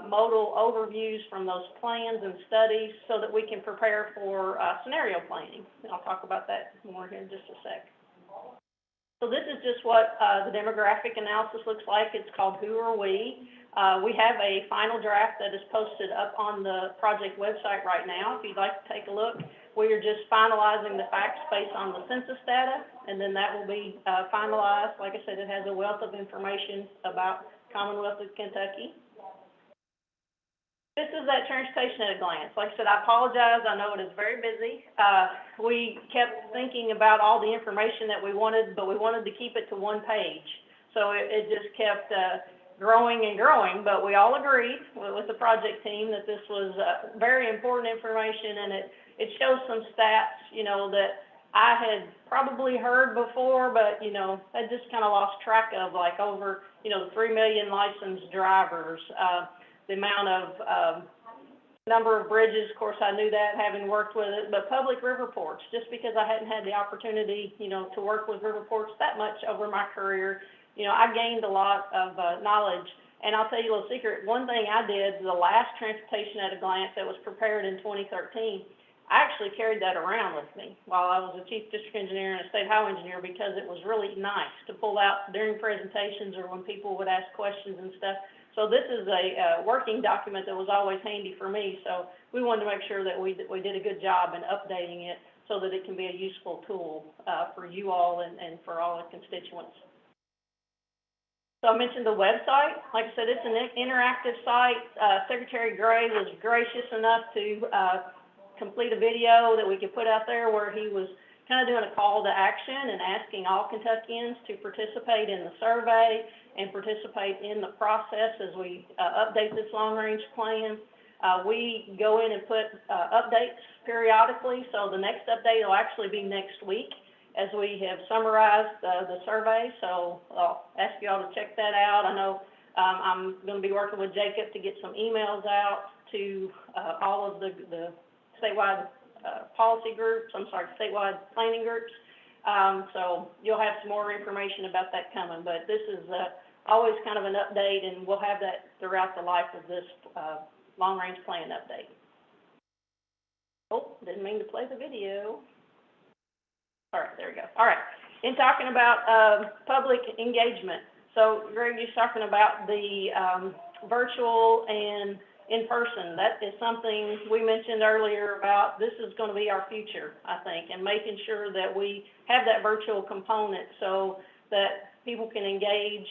modal overviews from those plans and studies so that we can prepare for scenario planning. And I'll talk about that more here in just a sec. So this is just what the demographic analysis looks like. It's called Who Are We? We have a final draft that is posted up on the project website right now. If you'd like to take a look, we are just finalizing the facts based on the census data, and then that will be finalized. Like I said, it has a wealth of information about Commonwealth of Kentucky. This is that transportation at a glance. Like I said, I apologize. I know it is very busy. We kept thinking about all the information that we wanted, but we wanted to keep it to one page. So it just kept growing and growing, but we all agreed with the project team that this was very important information, and it shows some stats, you know, that I had probably heard before, but, you know, I just kind of lost track of, like over, you know, 3 million licensed drivers, the amount of number of bridges. Of course, I knew that having worked with it, but public river ports, just because I hadn't had the opportunity, you know, to work with river ports that much over my career, you know, I gained a lot of knowledge. And I'll tell you a little secret, one thing I did, the last transportation at a glance that was prepared in 2013, I actually carried that around with me while I was a chief district engineer and a state highway engineer, because it was really nice to pull out during presentations or when people would ask questions and stuff. So this is a working document that was always handy for me. So we wanted to make sure that we did a good job in updating it so that it can be a useful tool for you all and for all the constituents. So I mentioned the website. Like I said, it's an interactive site. Secretary Gray was gracious enough to complete a video that we could put out there where he was kind of doing a call to action and asking all Kentuckians to participate in the survey and participate in the process as we update this long-range plan. We go in and put updates periodically, so the next update will actually be next week as we have summarized the survey, so I'll ask you all to check that out. I know I'm going to be working with Jacob to get some emails out to all of the statewide statewide planning groups. So you'll have some more information about that coming, but this is always kind of an update, and we'll have that throughout the life of this long-range plan update. Oh, didn't mean to play the video. All right, there we go. All right, in talking about public engagement. So Greg, you're talking about the virtual and in-person. That is something we mentioned earlier about. This is going to be our future, I think, and making sure that we have that virtual component so that people can engage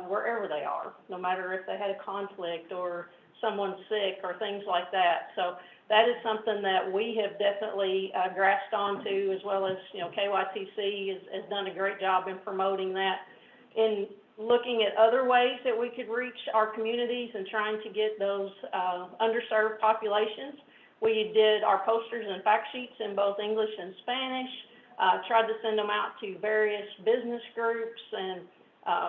wherever they are, no matter if they had a conflict or someone's sick or things like that. So that is something that we have definitely grasped onto, as well as, you know, KYTC has done a great job in promoting that. In looking at other ways that we could reach our communities and trying to get those underserved populations, we did our posters and fact sheets in both English and Spanish, tried to send them out to various business groups and,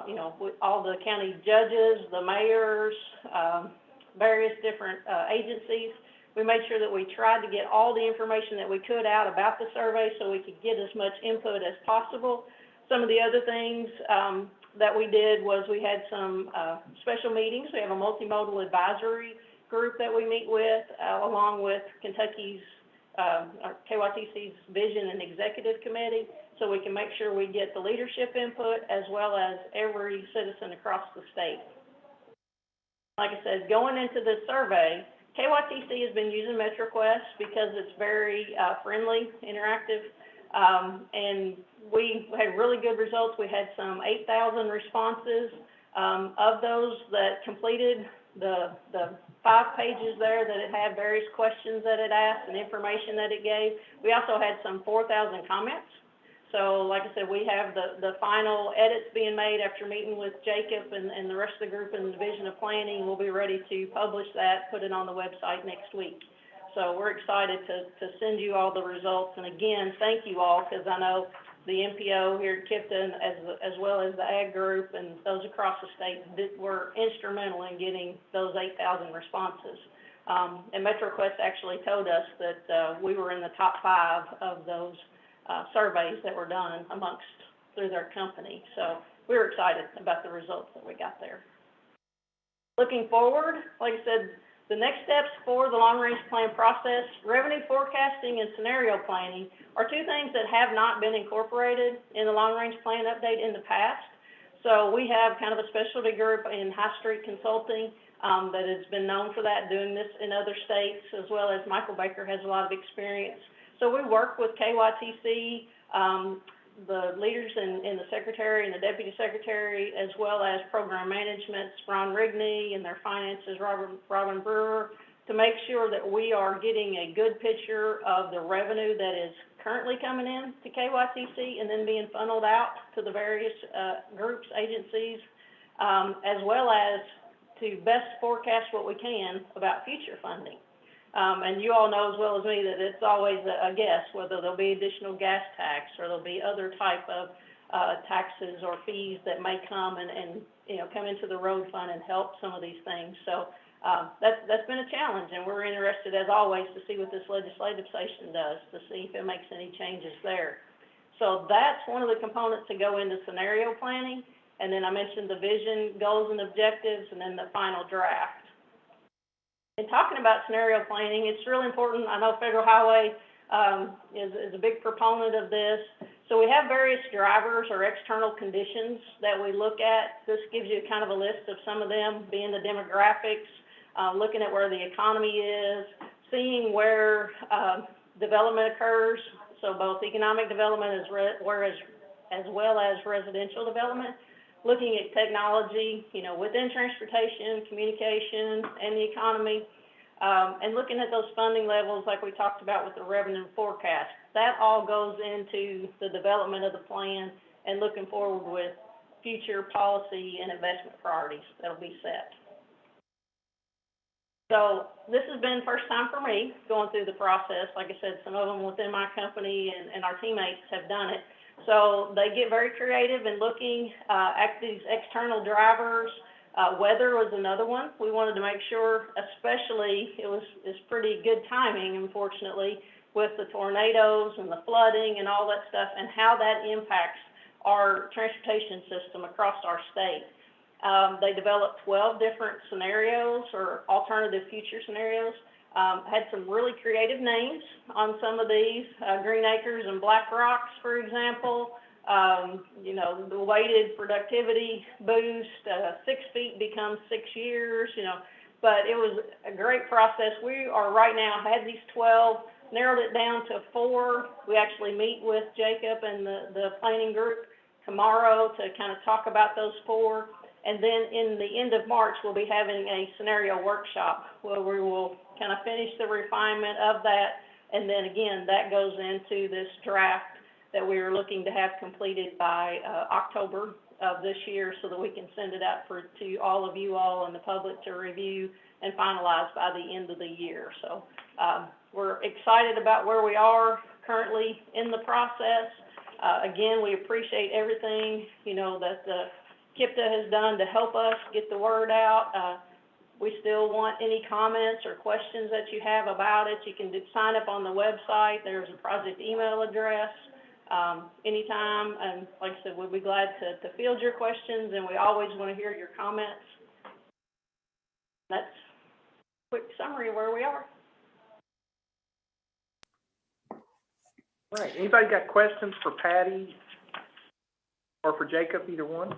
you know, with all the county judges, the mayors, various different agencies. We made sure that we tried to get all the information that we could out about the survey so we could get as much input as possible. Some of the other things that we did was we had some special meetings. We have a multimodal advisory group that we meet with, along with Kentucky's, KYTC's Vision and Executive Committee, so we can make sure we get the leadership input as well as every citizen across the state. Like I said, going into this survey, KYTC has been using MetroQuest because it's very friendly, interactive, and we had really good results. We had some 8,000 responses. Of those that completed the 5 pages there that it had various questions that it asked and information that it gave. We also had some 4,000 comments. So like I said, we have the final edits being made after meeting with Jacob and the rest of the group in the Division of Planning. We'll be ready to publish that, put it on the website next week. So we're excited to send you all the results. And again, thank you all, because I know the MPO here at Kipta, as well as the Ag Group and those across the state were instrumental in getting those 8,000 responses. And MetroQuest actually told us that we were in the top 5 of those surveys that were done through their company. So we were excited about the results that we got there. Looking forward, like I said, the next steps for the long-range plan process, revenue forecasting and scenario planning are two things that have not been incorporated in the long-range plan update in the past. So we have kind of a specialty group in High Street Consulting that has been known for that, doing this in other states, as well as Michael Baker has a lot of experience. So we work with KYTC, the leaders in the secretary and the deputy secretary, as well as program management, Ron Rigney, and their finances, Robin Brewer, to make sure that we are getting a good picture of the revenue that is currently coming in to KYTC and then being funneled out to the various groups, agencies, as well as to best forecast what we can about future funding. And you all know as well as me that it's always a guess whether there'll be additional gas tax or there'll be other type of taxes or fees that may come and you know, come into the road fund and help some of these things. So that's been a challenge, and we're interested as always to see what this legislative session does, to see if it makes any changes there. So that's one of the components that go into scenario planning. And then I mentioned the vision, goals and objectives, and then the final draft. In talking about scenario planning, it's really important. I know Federal Highway is a big proponent of this. So we have various drivers or external conditions that we look at. This gives you kind of a list of some of them, being the demographics, looking at where the economy is, seeing where development occurs, so both economic development as well as residential development. Looking at technology, you know, within transportation, communication, and the economy, and looking at those funding levels like we talked about with the revenue forecast. That all goes into the development of the plan and looking forward with future policy and investment priorities that'll be set. So this has been the first time for me going through the process. Like I said, some of them within my company and our teammates have done it. So they get very creative in looking at these external drivers. Weather was another one. We wanted to make sure, especially, it's pretty good timing, unfortunately, with the tornadoes and the flooding and all that stuff, and how that impacts our transportation system across our state. They developed 12 different scenarios or alternative future scenarios. Had some really creative names on some of these, Green Acres and Black Rocks, for example. You know, the weighted productivity boost, 6 feet becomes 6 years, you know, but it was a great process. We are right now, had these 12, narrowed it down to 4. We actually meet with Jacob and the planning group tomorrow to kind of talk about those 4. And then in the end of March, we'll be having a scenario workshop where we will kind of finish the refinement of that. And then again, that goes into this draft that we are looking to have completed by October of this year so that we can send it out to all of you all and the public to review and finalize by the end of the year. So we're excited about where we are currently in the process. Again, we appreciate everything, you know, that the Kipta has done to help us get the word out. We still want any comments or questions that you have about it. You can sign up on the website. There's a project email address anytime. And like I said, we'll be glad to field your questions, and we always want to hear your comments. That's a quick summary of where we are. All right, anybody got questions for Patty or for Jacob, either one?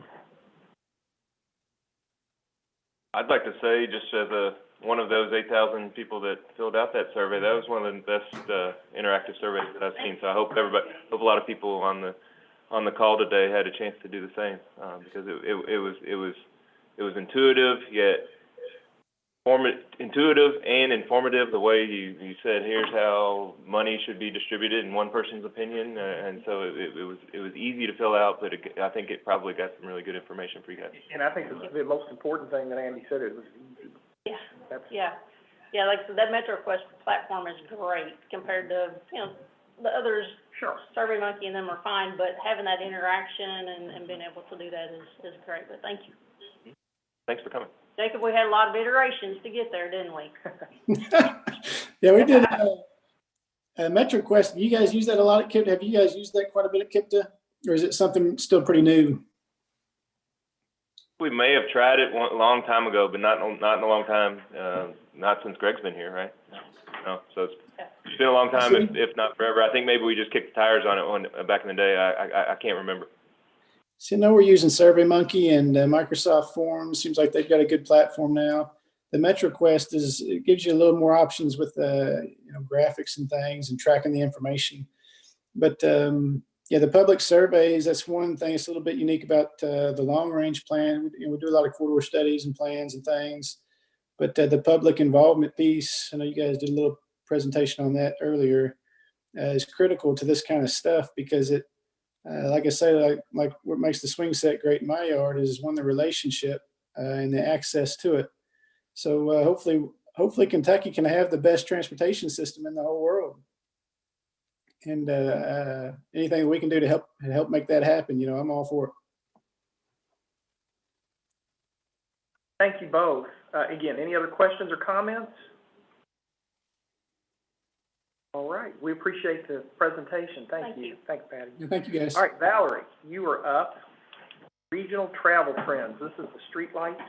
I'd like to say, just as one of those 8,000 people that filled out that survey, that was one of the best interactive surveys that I've seen. So I hope a lot of people on the call today had a chance to do the same, because it was intuitive, yet intuitive and informative. The way you said, here's how money should be distributed in one person's opinion, and so it was easy to fill out, but I think it probably got some really good information for you guys. And I think the most important thing that Andy said, it was easy. Yeah. Like so that MetroQuest platform is great compared to, you know, the others. Sure. SurveyMonkey and them are fine, but having that interaction and being able to do that is great. But thank you. Thanks for coming. Jacob, we had a lot of iterations to get there, didn't we? Yeah, we did. MetroQuest, you guys use that a lot at Kipta? Have you guys used that quite a bit at Kipta? Or is it something still pretty new? We may have tried it a long time ago, but not in a long time, not since Greg's been here, right? No, so it's been a long time, if not forever. I think maybe we just kicked the tires on it back in the day. I can't remember. So now we're using SurveyMonkey and Microsoft Forms. Seems like they've got a good platform now. The MetroQuest it gives you a little more options with graphics and things and tracking the information. But yeah, the public surveys, that's one thing that's a little bit unique about the long range plan. We do a lot of corridor studies and plans and things. But the public involvement piece, I know you guys did a little presentation on that earlier, is critical to this kind of stuff because it, like I say, like what makes the swing set great in my yard is one, the relationship and the access to it. So hopefully Kentucky can have the best transportation system in the whole world. And anything we can do to help make that happen, I'm all for it. Thank you both. Again, any other questions or comments? All right, we appreciate the presentation. Thank you. Thanks, Patty. Yeah, thank you, guys. All right, Valerie, you are up. Regional travel trends. This is the street lights.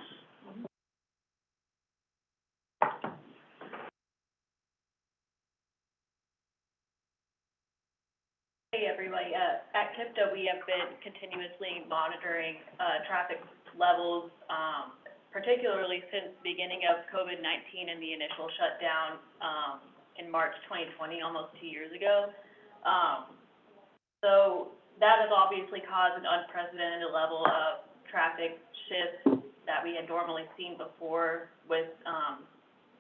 Hey everybody, at Kipta we have been continuously monitoring traffic levels, particularly since the beginning of COVID-19 and the initial shutdown in March 2020, almost 2 years ago. So that has obviously caused an unprecedented level of traffic shifts that we had normally seen before, with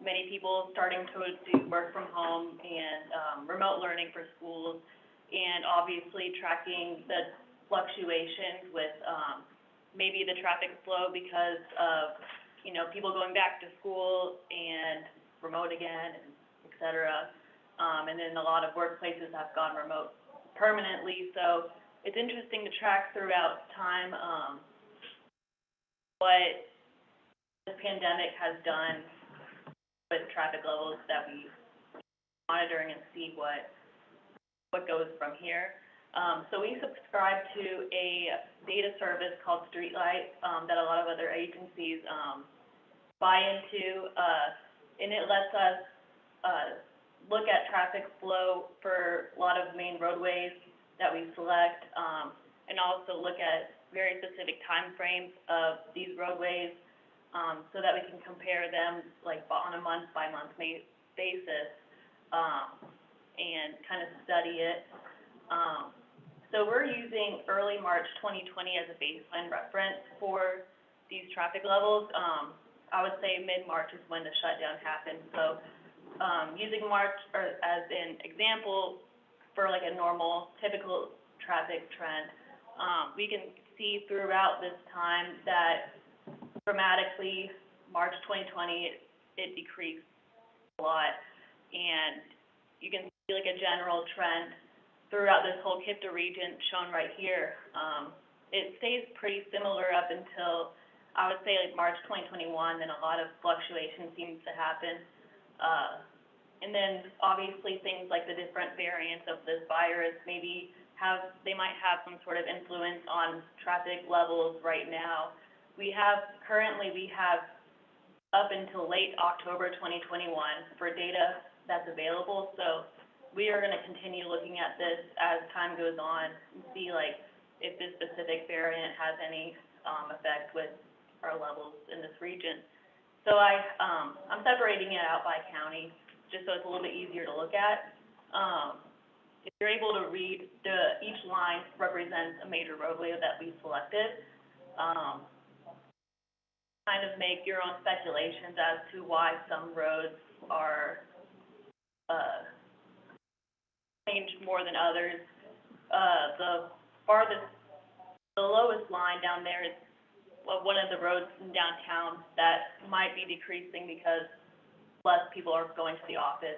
many people starting to do work from home and remote learning for schools, and obviously tracking the fluctuations with maybe the traffic flow because of, people going back to school and remote again, and et cetera. And then a lot of workplaces have gone remote permanently. So it's interesting to track throughout time what this pandemic has done with traffic levels that we monitoring and see what goes from here. So we subscribe to a data service called Streetlight that a lot of other agencies buy into, and it lets us look at traffic flow for a lot of main roadways that we select, and also look at very specific time frames of these roadways so that we can compare them like on a month-by-month basis and kind of study it. So we're using early March 2020 as a baseline reference for these traffic levels. I would say mid-March is when the shutdown happened. So using March as an example for like a normal, typical traffic trend, we can see throughout this time that dramatically March 2020, it decreased a lot. And you can see like a general trend throughout this whole Kipta region shown right here. It stays pretty similar up until, I would say, like March 2021, then a lot of fluctuation seems to happen. And then obviously things like the different variants of this virus they might have some sort of influence on traffic levels right now. Currently we have up until late October 2021 for data that's available. So we are going to continue looking at this as time goes on and see like if this specific variant has any effect with our levels in this region. So I'm separating it out by county just so it's a little bit easier to look at. If you're able to read, each line represents a major roadway that we selected. Kind of make your own speculations as to why some roads are changed more than others. The lowest line down there is one of the roads in downtown that might be decreasing because less people are going to the office.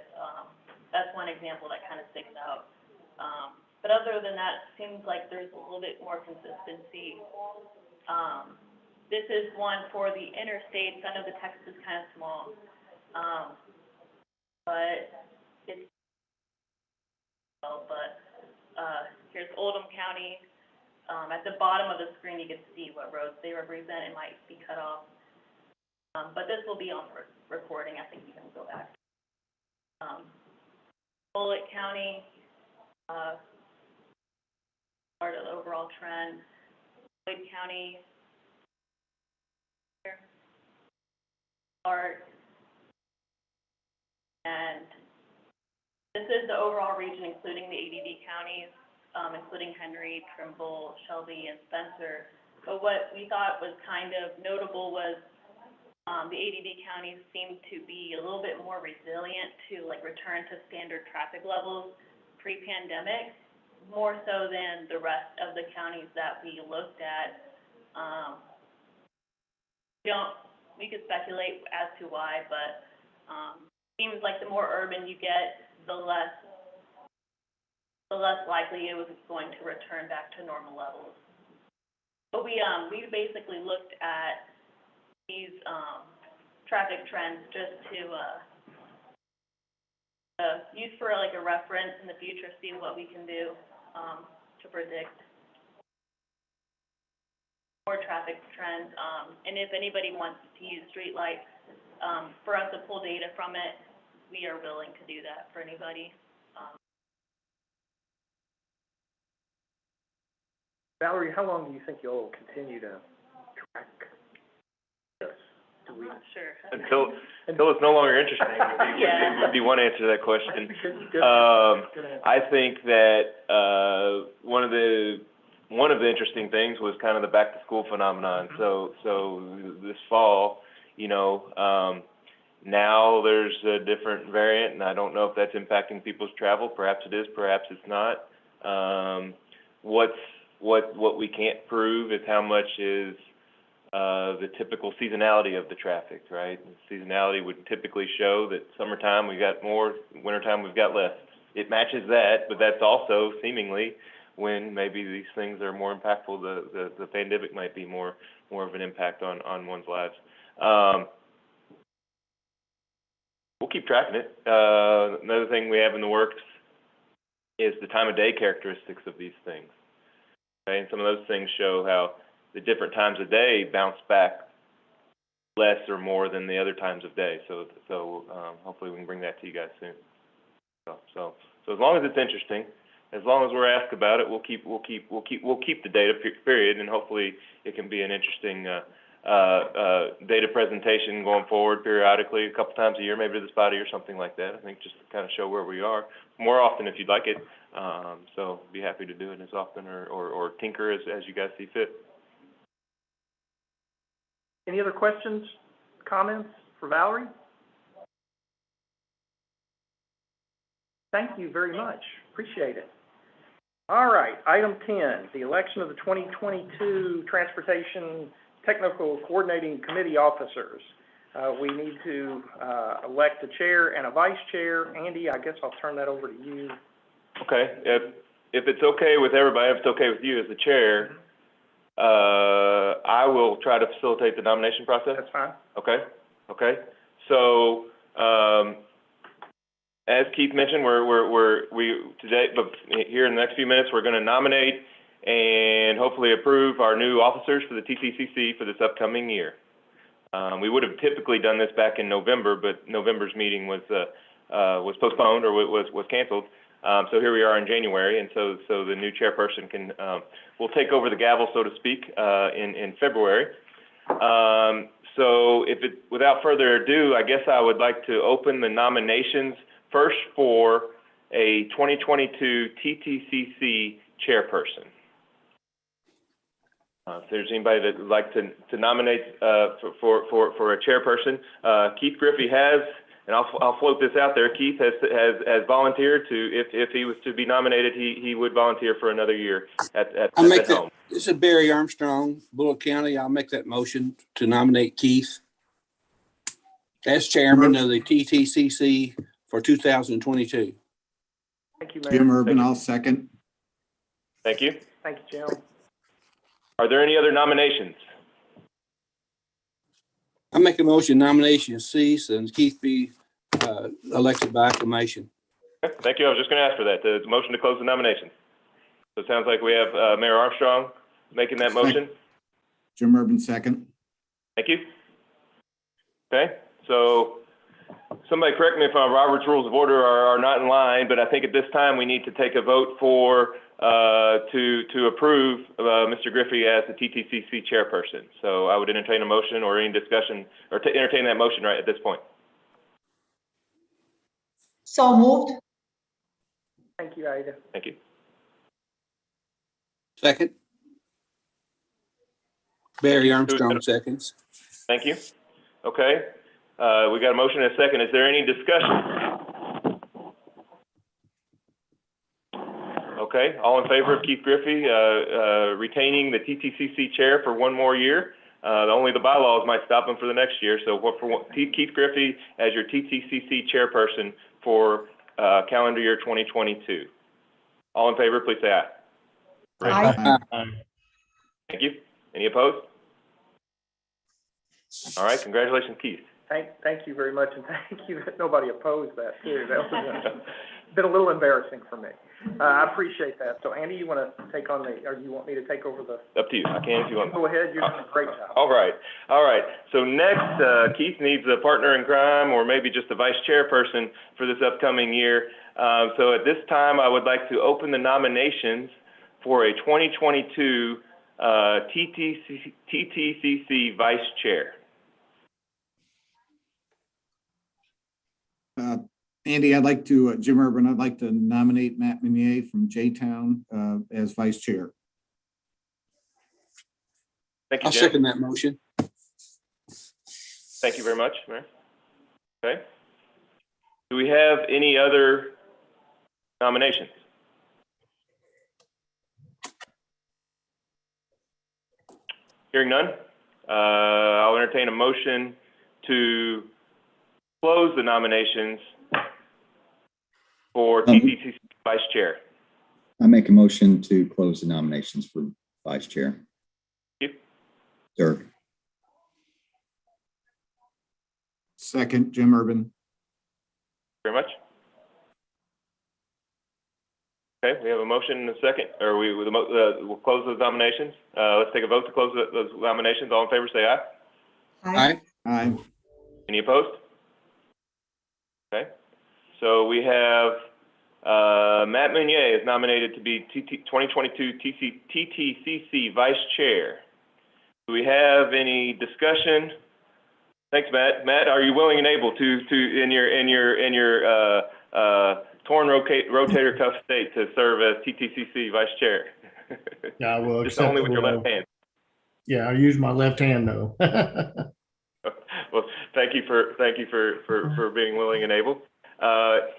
That's one example that kind of sticks out. But other than that, it seems like there's a little bit more consistency. This is one for the interstates. I know the text is kind of small, but it's here's Oldham County. At the bottom of the screen, you can see what roads they represent. It might be cut off. But this will be on recording. I think you can go back. Bullitt County, part of the overall trend. Floyd County, part, and this is the overall region, including the ADD counties, including Henry, Trimble, Shelby, and Spencer. But what we thought was kind of notable was the ADD counties seem to be a little bit more resilient to like return to standard traffic levels pre-pandemic, more so than the rest of the counties that we looked at. We could speculate as to why, but seems like the more urban you get, the less likely it was going to return back to normal levels. But we basically looked at these traffic trends just to use for like a reference in the future, see what we can do to predict more traffic trends. And if anybody wants to use streetlights for us to pull data from it, we are willing to do that for anybody. Valerie, how long do you think you'll continue to track this? I'm not sure. Until it's no longer interesting would be one answer to that question. I think that one of the interesting things was kind of the back to school phenomenon. So this fall, now there's a different variant, and I don't know if that's impacting people's travel. Perhaps it is, perhaps it's not. What we can't prove is how much is the typical seasonality of the traffic, right? The seasonality would typically show that summertime we got more, wintertime we've got less. It matches that, but that's also seemingly when maybe these things are more impactful. The pandemic might be more of an impact on one's lives. We'll keep tracking it. Another thing we have in the works is the time of day characteristics of these things. Okay? And some of those things show how the different times of day bounce back less or more than the other times of day. So hopefully we can bring that to you guys soon. So as long as it's interesting, as long as we're asked about it, we'll keep the data period, and hopefully it can be an interesting data presentation going forward periodically, a couple times a year, maybe to this body or something like that. I think just to kind of show where we are more often if you'd like it. So be happy to do it as often or tinker as you guys see fit. Any other questions, comments for Valerie? Thank you very much. Appreciate it. All right, item 10, the election of the 2022 Transportation Technical Coordinating Committee officers. We need to elect a chair and a vice chair. Andy, I guess I'll turn that over to you. Okay, if it's okay with everybody, if it's okay with you as the chair, I will try to facilitate the nomination process. That's fine. Okay. So, as Keith mentioned, we today, but here in the next few minutes, we're going to nominate and hopefully approve our new officers for the Tttcc for this upcoming year. We would have typically done this back in November, but November's meeting was postponed or was canceled. So here we are in January, and so the new chairperson will take over the gavel, so to speak, in February. So without further ado, I guess I would like to open the nominations first for a 2022 Tttcc chairperson. If there's anybody that would like to nominate for a chairperson, Keith Griffey has, and I'll float this out there. Keith has volunteered to, if he was to be nominated, he would volunteer for another year at home. This is Barry Armstrong, Bullitt County. I'll make that motion to nominate Keith as chairman of the Tttcc for 2022. Thank you, Mayor. Jim Urban, I'll second. Thank you. Thank you, Jim. Are there any other nominations? I make a motion nominations cease and Keith be elected by acclamation. Okay, thank you. I was just going to ask for that. The motion to close the nominations. So it sounds like we have Mayor Armstrong making that motion? Jim Urban, second. Thank you. Okay, so somebody correct me if Robert's Rules of Order are not in line, but I think at this time we need to take a vote for, to approve, Mr. Griffey as the TTCC chairperson. So I would entertain a motion or any discussion, or to entertain that motion right at this point. So moved. Thank you, Aida. Thank you. Second. Barry Armstrong, seconds. Thank you. Okay, we got a motion and a second. Is there any discussion? Okay, all in favor of Keith Griffey retaining the TTCC chair for one more year? Only the bylaws might stop him for the next year. So Keith Griffey as your TTCC chairperson for calendar year 2022. All in favor, please say aye. Aye. Thank you. Any opposed? All right, congratulations, Keith. Thank you very much, and thank you that nobody opposed that too. That was been a little embarrassing for me. I appreciate that. So Andy, you want to take on or you want me to take over the? Up to you. I can if you want. Go ahead. You're doing a great job. All right. So next, Keith needs a partner in crime, or maybe just a vice chairperson for this upcoming year. So at this time, I would like to open the nominations for a 2022 TTCC vice chair. Andy, I'd like to, Jim Urban, I'd like to nominate Matt Meniere from J-Town as vice chair. Thank you, I'll Jim. second that motion. Thank you very much, Mayor. Okay. Do we have any other nominations? Hearing none, I'll entertain a motion to close the nominations for TTCC vice chair. I make a motion to close the nominations for vice chair. Thank you. Dirk. Second, Jim Urban. Very much. Okay, we have a motion and a second. We'll close those nominations. Let's take a vote to close those nominations. All in favor, say aye. Aye. Aye. Any opposed? Okay. So we have Matt Meniere is nominated to be 2022 TTCC vice chair. Do we have any discussion? Thanks, Matt. Matt, are you willing and able to in your torn rotator cuff state to serve as TTCC vice chair? Yeah, I will. Just only with your left hand. Yeah, I use my left hand though. Well, thank you for being willing and able.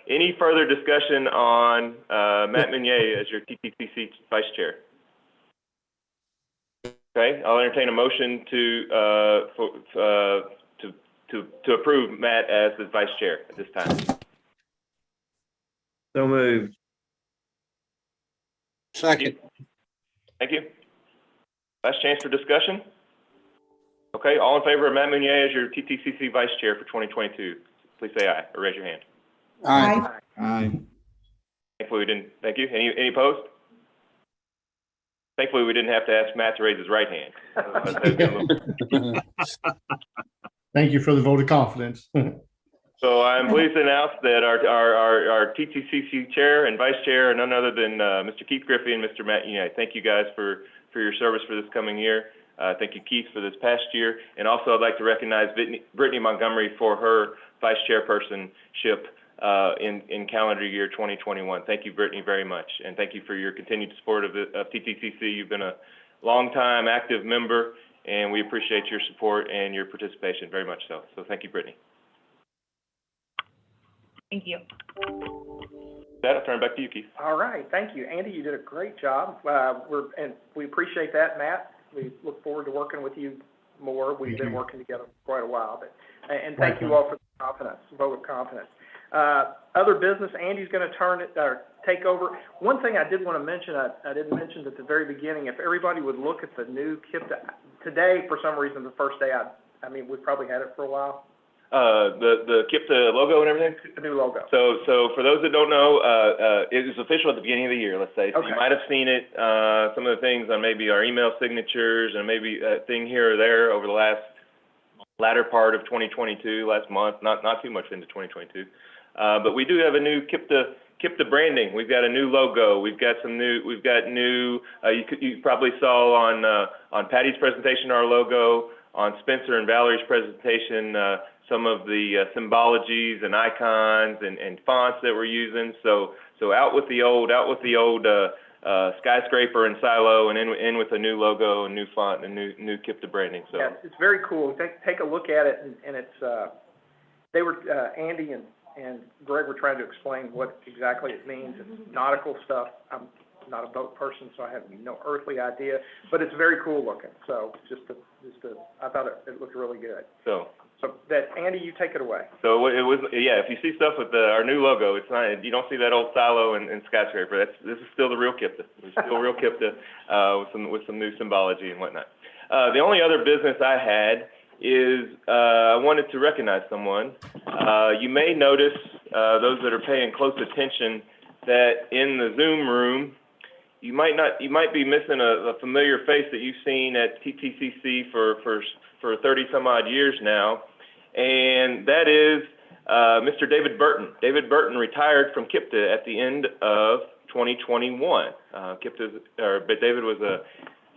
Any further discussion on Matt Meniere as your TTCC vice chair? Okay, I'll entertain a motion to approve Matt as the vice chair at this time. So moved. Second. Thank you. Last chance for discussion. Okay, all in favor of Matt Meniere as your TTCC vice chair for 2022, please say aye or raise your hand. Aye. Aye. Thankfully we didn't. Thank you. Any opposed? Thankfully we didn't have to ask Matt to raise his right hand. Thank you for the vote of confidence. So I'm pleased to announce that our TTCC chair and vice chair are none other than Mr. Keith Griffey and Mr. Matt Meniere. Thank you guys for your service for this coming year. Thank you, Keith, for this past year. And also I'd like to recognize Brittany Montgomery for her vice chairpersonship in calendar year 2021. Thank you, Brittany, very much. And thank you for your continued support of TTCC. You've been a long-time active member, and we appreciate your support and your participation very much so. So thank you, Brittany. Thank you. With that, I'll turn it back to you, Keith. All right, thank you. Andy, you did a great job. And we appreciate that, Matt. We look forward to working with you more. We've been working together for quite a while. And thank you all for the confidence, vote of confidence. Other business, Andy's going to take over. One thing I did want to mention, I didn't mention at the very beginning, if everybody would look at the new Kipta, today, for some reason, the first day, I mean, we've probably had it for a while. The Kipta logo and everything? The new logo. So for those that don't know, it was official at the beginning of the year, let's say. So Okay. you might have seen it, some of the things on maybe our email signatures and maybe a thing here or there over the latter part of 2022, last month, not too much into 2022. But we do have a new Kipta branding. We've got a new logo. We've got new, you probably saw on Patty's presentation our logo, on Spencer and Valerie's presentation, some of the symbologies and icons and fonts that we're using. So out with the old skyscraper and silo, and in with a new logo and new font and new Kipta branding. So yeah, it's very cool. Take a look at it, and it's they were Andy and Greg were trying to explain what exactly it means. It's nautical stuff. I'm not a boat person, so I have no earthly idea, but it's very cool looking. So I thought it looked really good. So that, Andy, you take it away. So it was, yeah, if you see stuff with our new logo, it's not, you don't see that old silo and skyscraper. This is still the real Kipta. It's still real Kipta, with some new symbology and whatnot. The only other business I had is, I wanted to recognize someone. You may notice, those that are paying close attention, that in the Zoom room, you might be missing a familiar face that you've seen at Ttcc for 30 some odd years now, and that is Mr. David Burton. David Burton retired from Kipta at the end of 2021. But David was a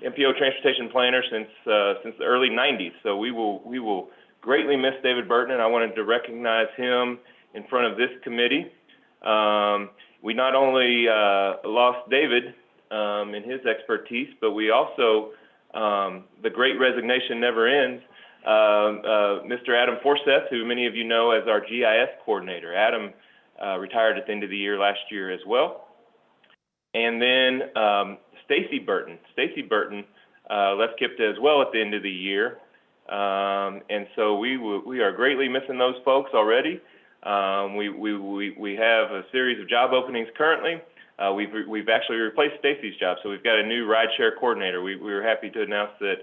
MPO transportation planner since the early 90s. So we will greatly miss David Burton, and I wanted to recognize him in front of this committee. We not only lost David in his expertise, but we also, the great resignation never ends. Mr. Adam Forseth, who many of you know as our GIS coordinator. Adam retired at the end of the year last year as well. And then Stacy Burton. Stacy Burton left Kipta as well at the end of the year. And so we are greatly missing those folks already. We have a series of job openings currently. We've actually replaced Stacy's job, so we've got a new rideshare coordinator. We were happy to announce that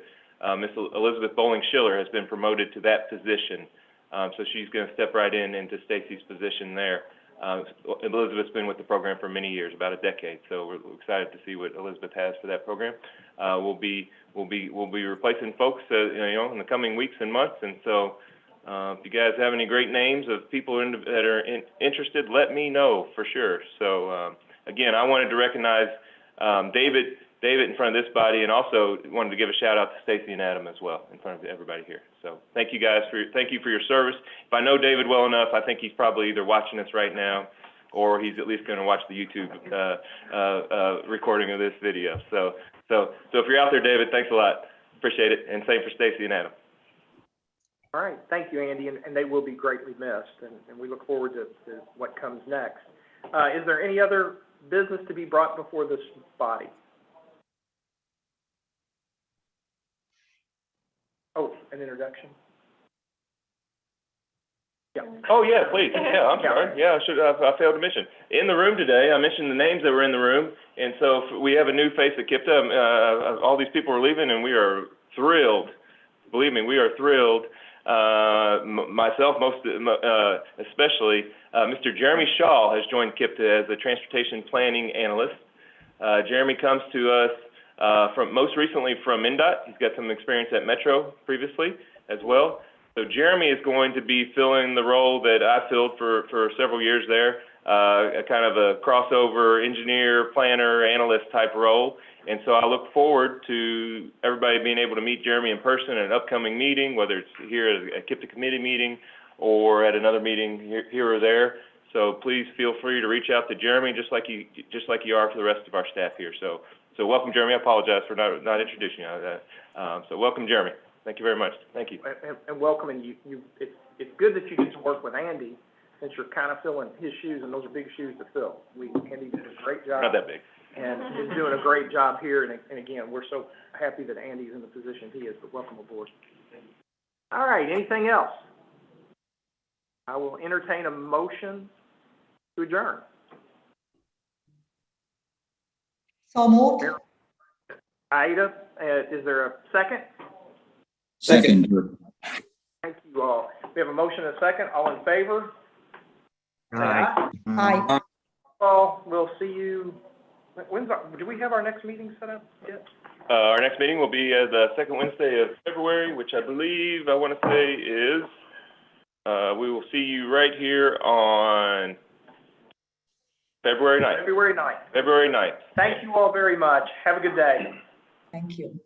Miss Elizabeth Bowling-Schiller has been promoted to that position. So she's going to step right into Stacy's position there. Elizabeth's been with the program for many years, about a decade. So we're excited to see what Elizabeth has for that program. We'll be replacing folks, in the coming weeks and months. And so, if you guys have any great names of people that are interested, let me know for sure. So, again, I wanted to recognize David in front of this body, and also wanted to give a shout out to Stacy and Adam as well in front of everybody here. So thank you guys thank you for your service. If I know David well enough, I think he's probably either watching us right now, or he's at least going to watch the YouTube recording of this video. So if you're out there, David, thanks a lot. Appreciate it, and same for Stacy and Adam. All right, thank you, Andy, and they will be greatly missed, and we look forward to what comes next. Is there any other business to be brought before this body? Oh, an introduction? Yeah. Oh, yeah, please. Yeah, I'm sorry. Yeah, I failed to mention. In the room today, I mentioned the names that were in the room, and so we have a new face at Kipta. All these people are leaving, and we are thrilled. Believe me, we are thrilled. Myself, especially, Mr. Jeremy Shaw has joined Kipta as a transportation planning analyst. Jeremy comes to us most recently from MnDOT. He's got some experience at Metro previously as well. So Jeremy is going to be filling the role that I filled for several years there, a kind of a crossover engineer, planner, analyst type role. And so I look forward to everybody being able to meet Jeremy in person at an upcoming meeting, whether it's here at a Kipta committee meeting or at another meeting here or there. So please feel free to reach out to Jeremy, just like you are for the rest of our staff here. So welcome, Jeremy. I apologize for not introducing you. So welcome, Jeremy. Thank you very much. Thank you. And welcome, and it's good that you get to work with Andy, since you're kind of filling his shoes, and those are big shoes to fill. Andy did a great job. Not that big. And is doing a great job here, and again, we're so happy that Andy's in the position he is, but welcome aboard. All right, anything else? I will entertain a motion to adjourn. So moved. Aida, is there a second? Second. Thank you all. We have a motion and a second. All in favor? Say aye. Aye. Well, we'll see you, do we have our next meeting set up yet? Our next meeting will be the second Wednesday of February, which I believe, I want to say is, we will see you right here on February 9th. February 9th. February 9th. Thank you all very much. Have a good day. Thank you.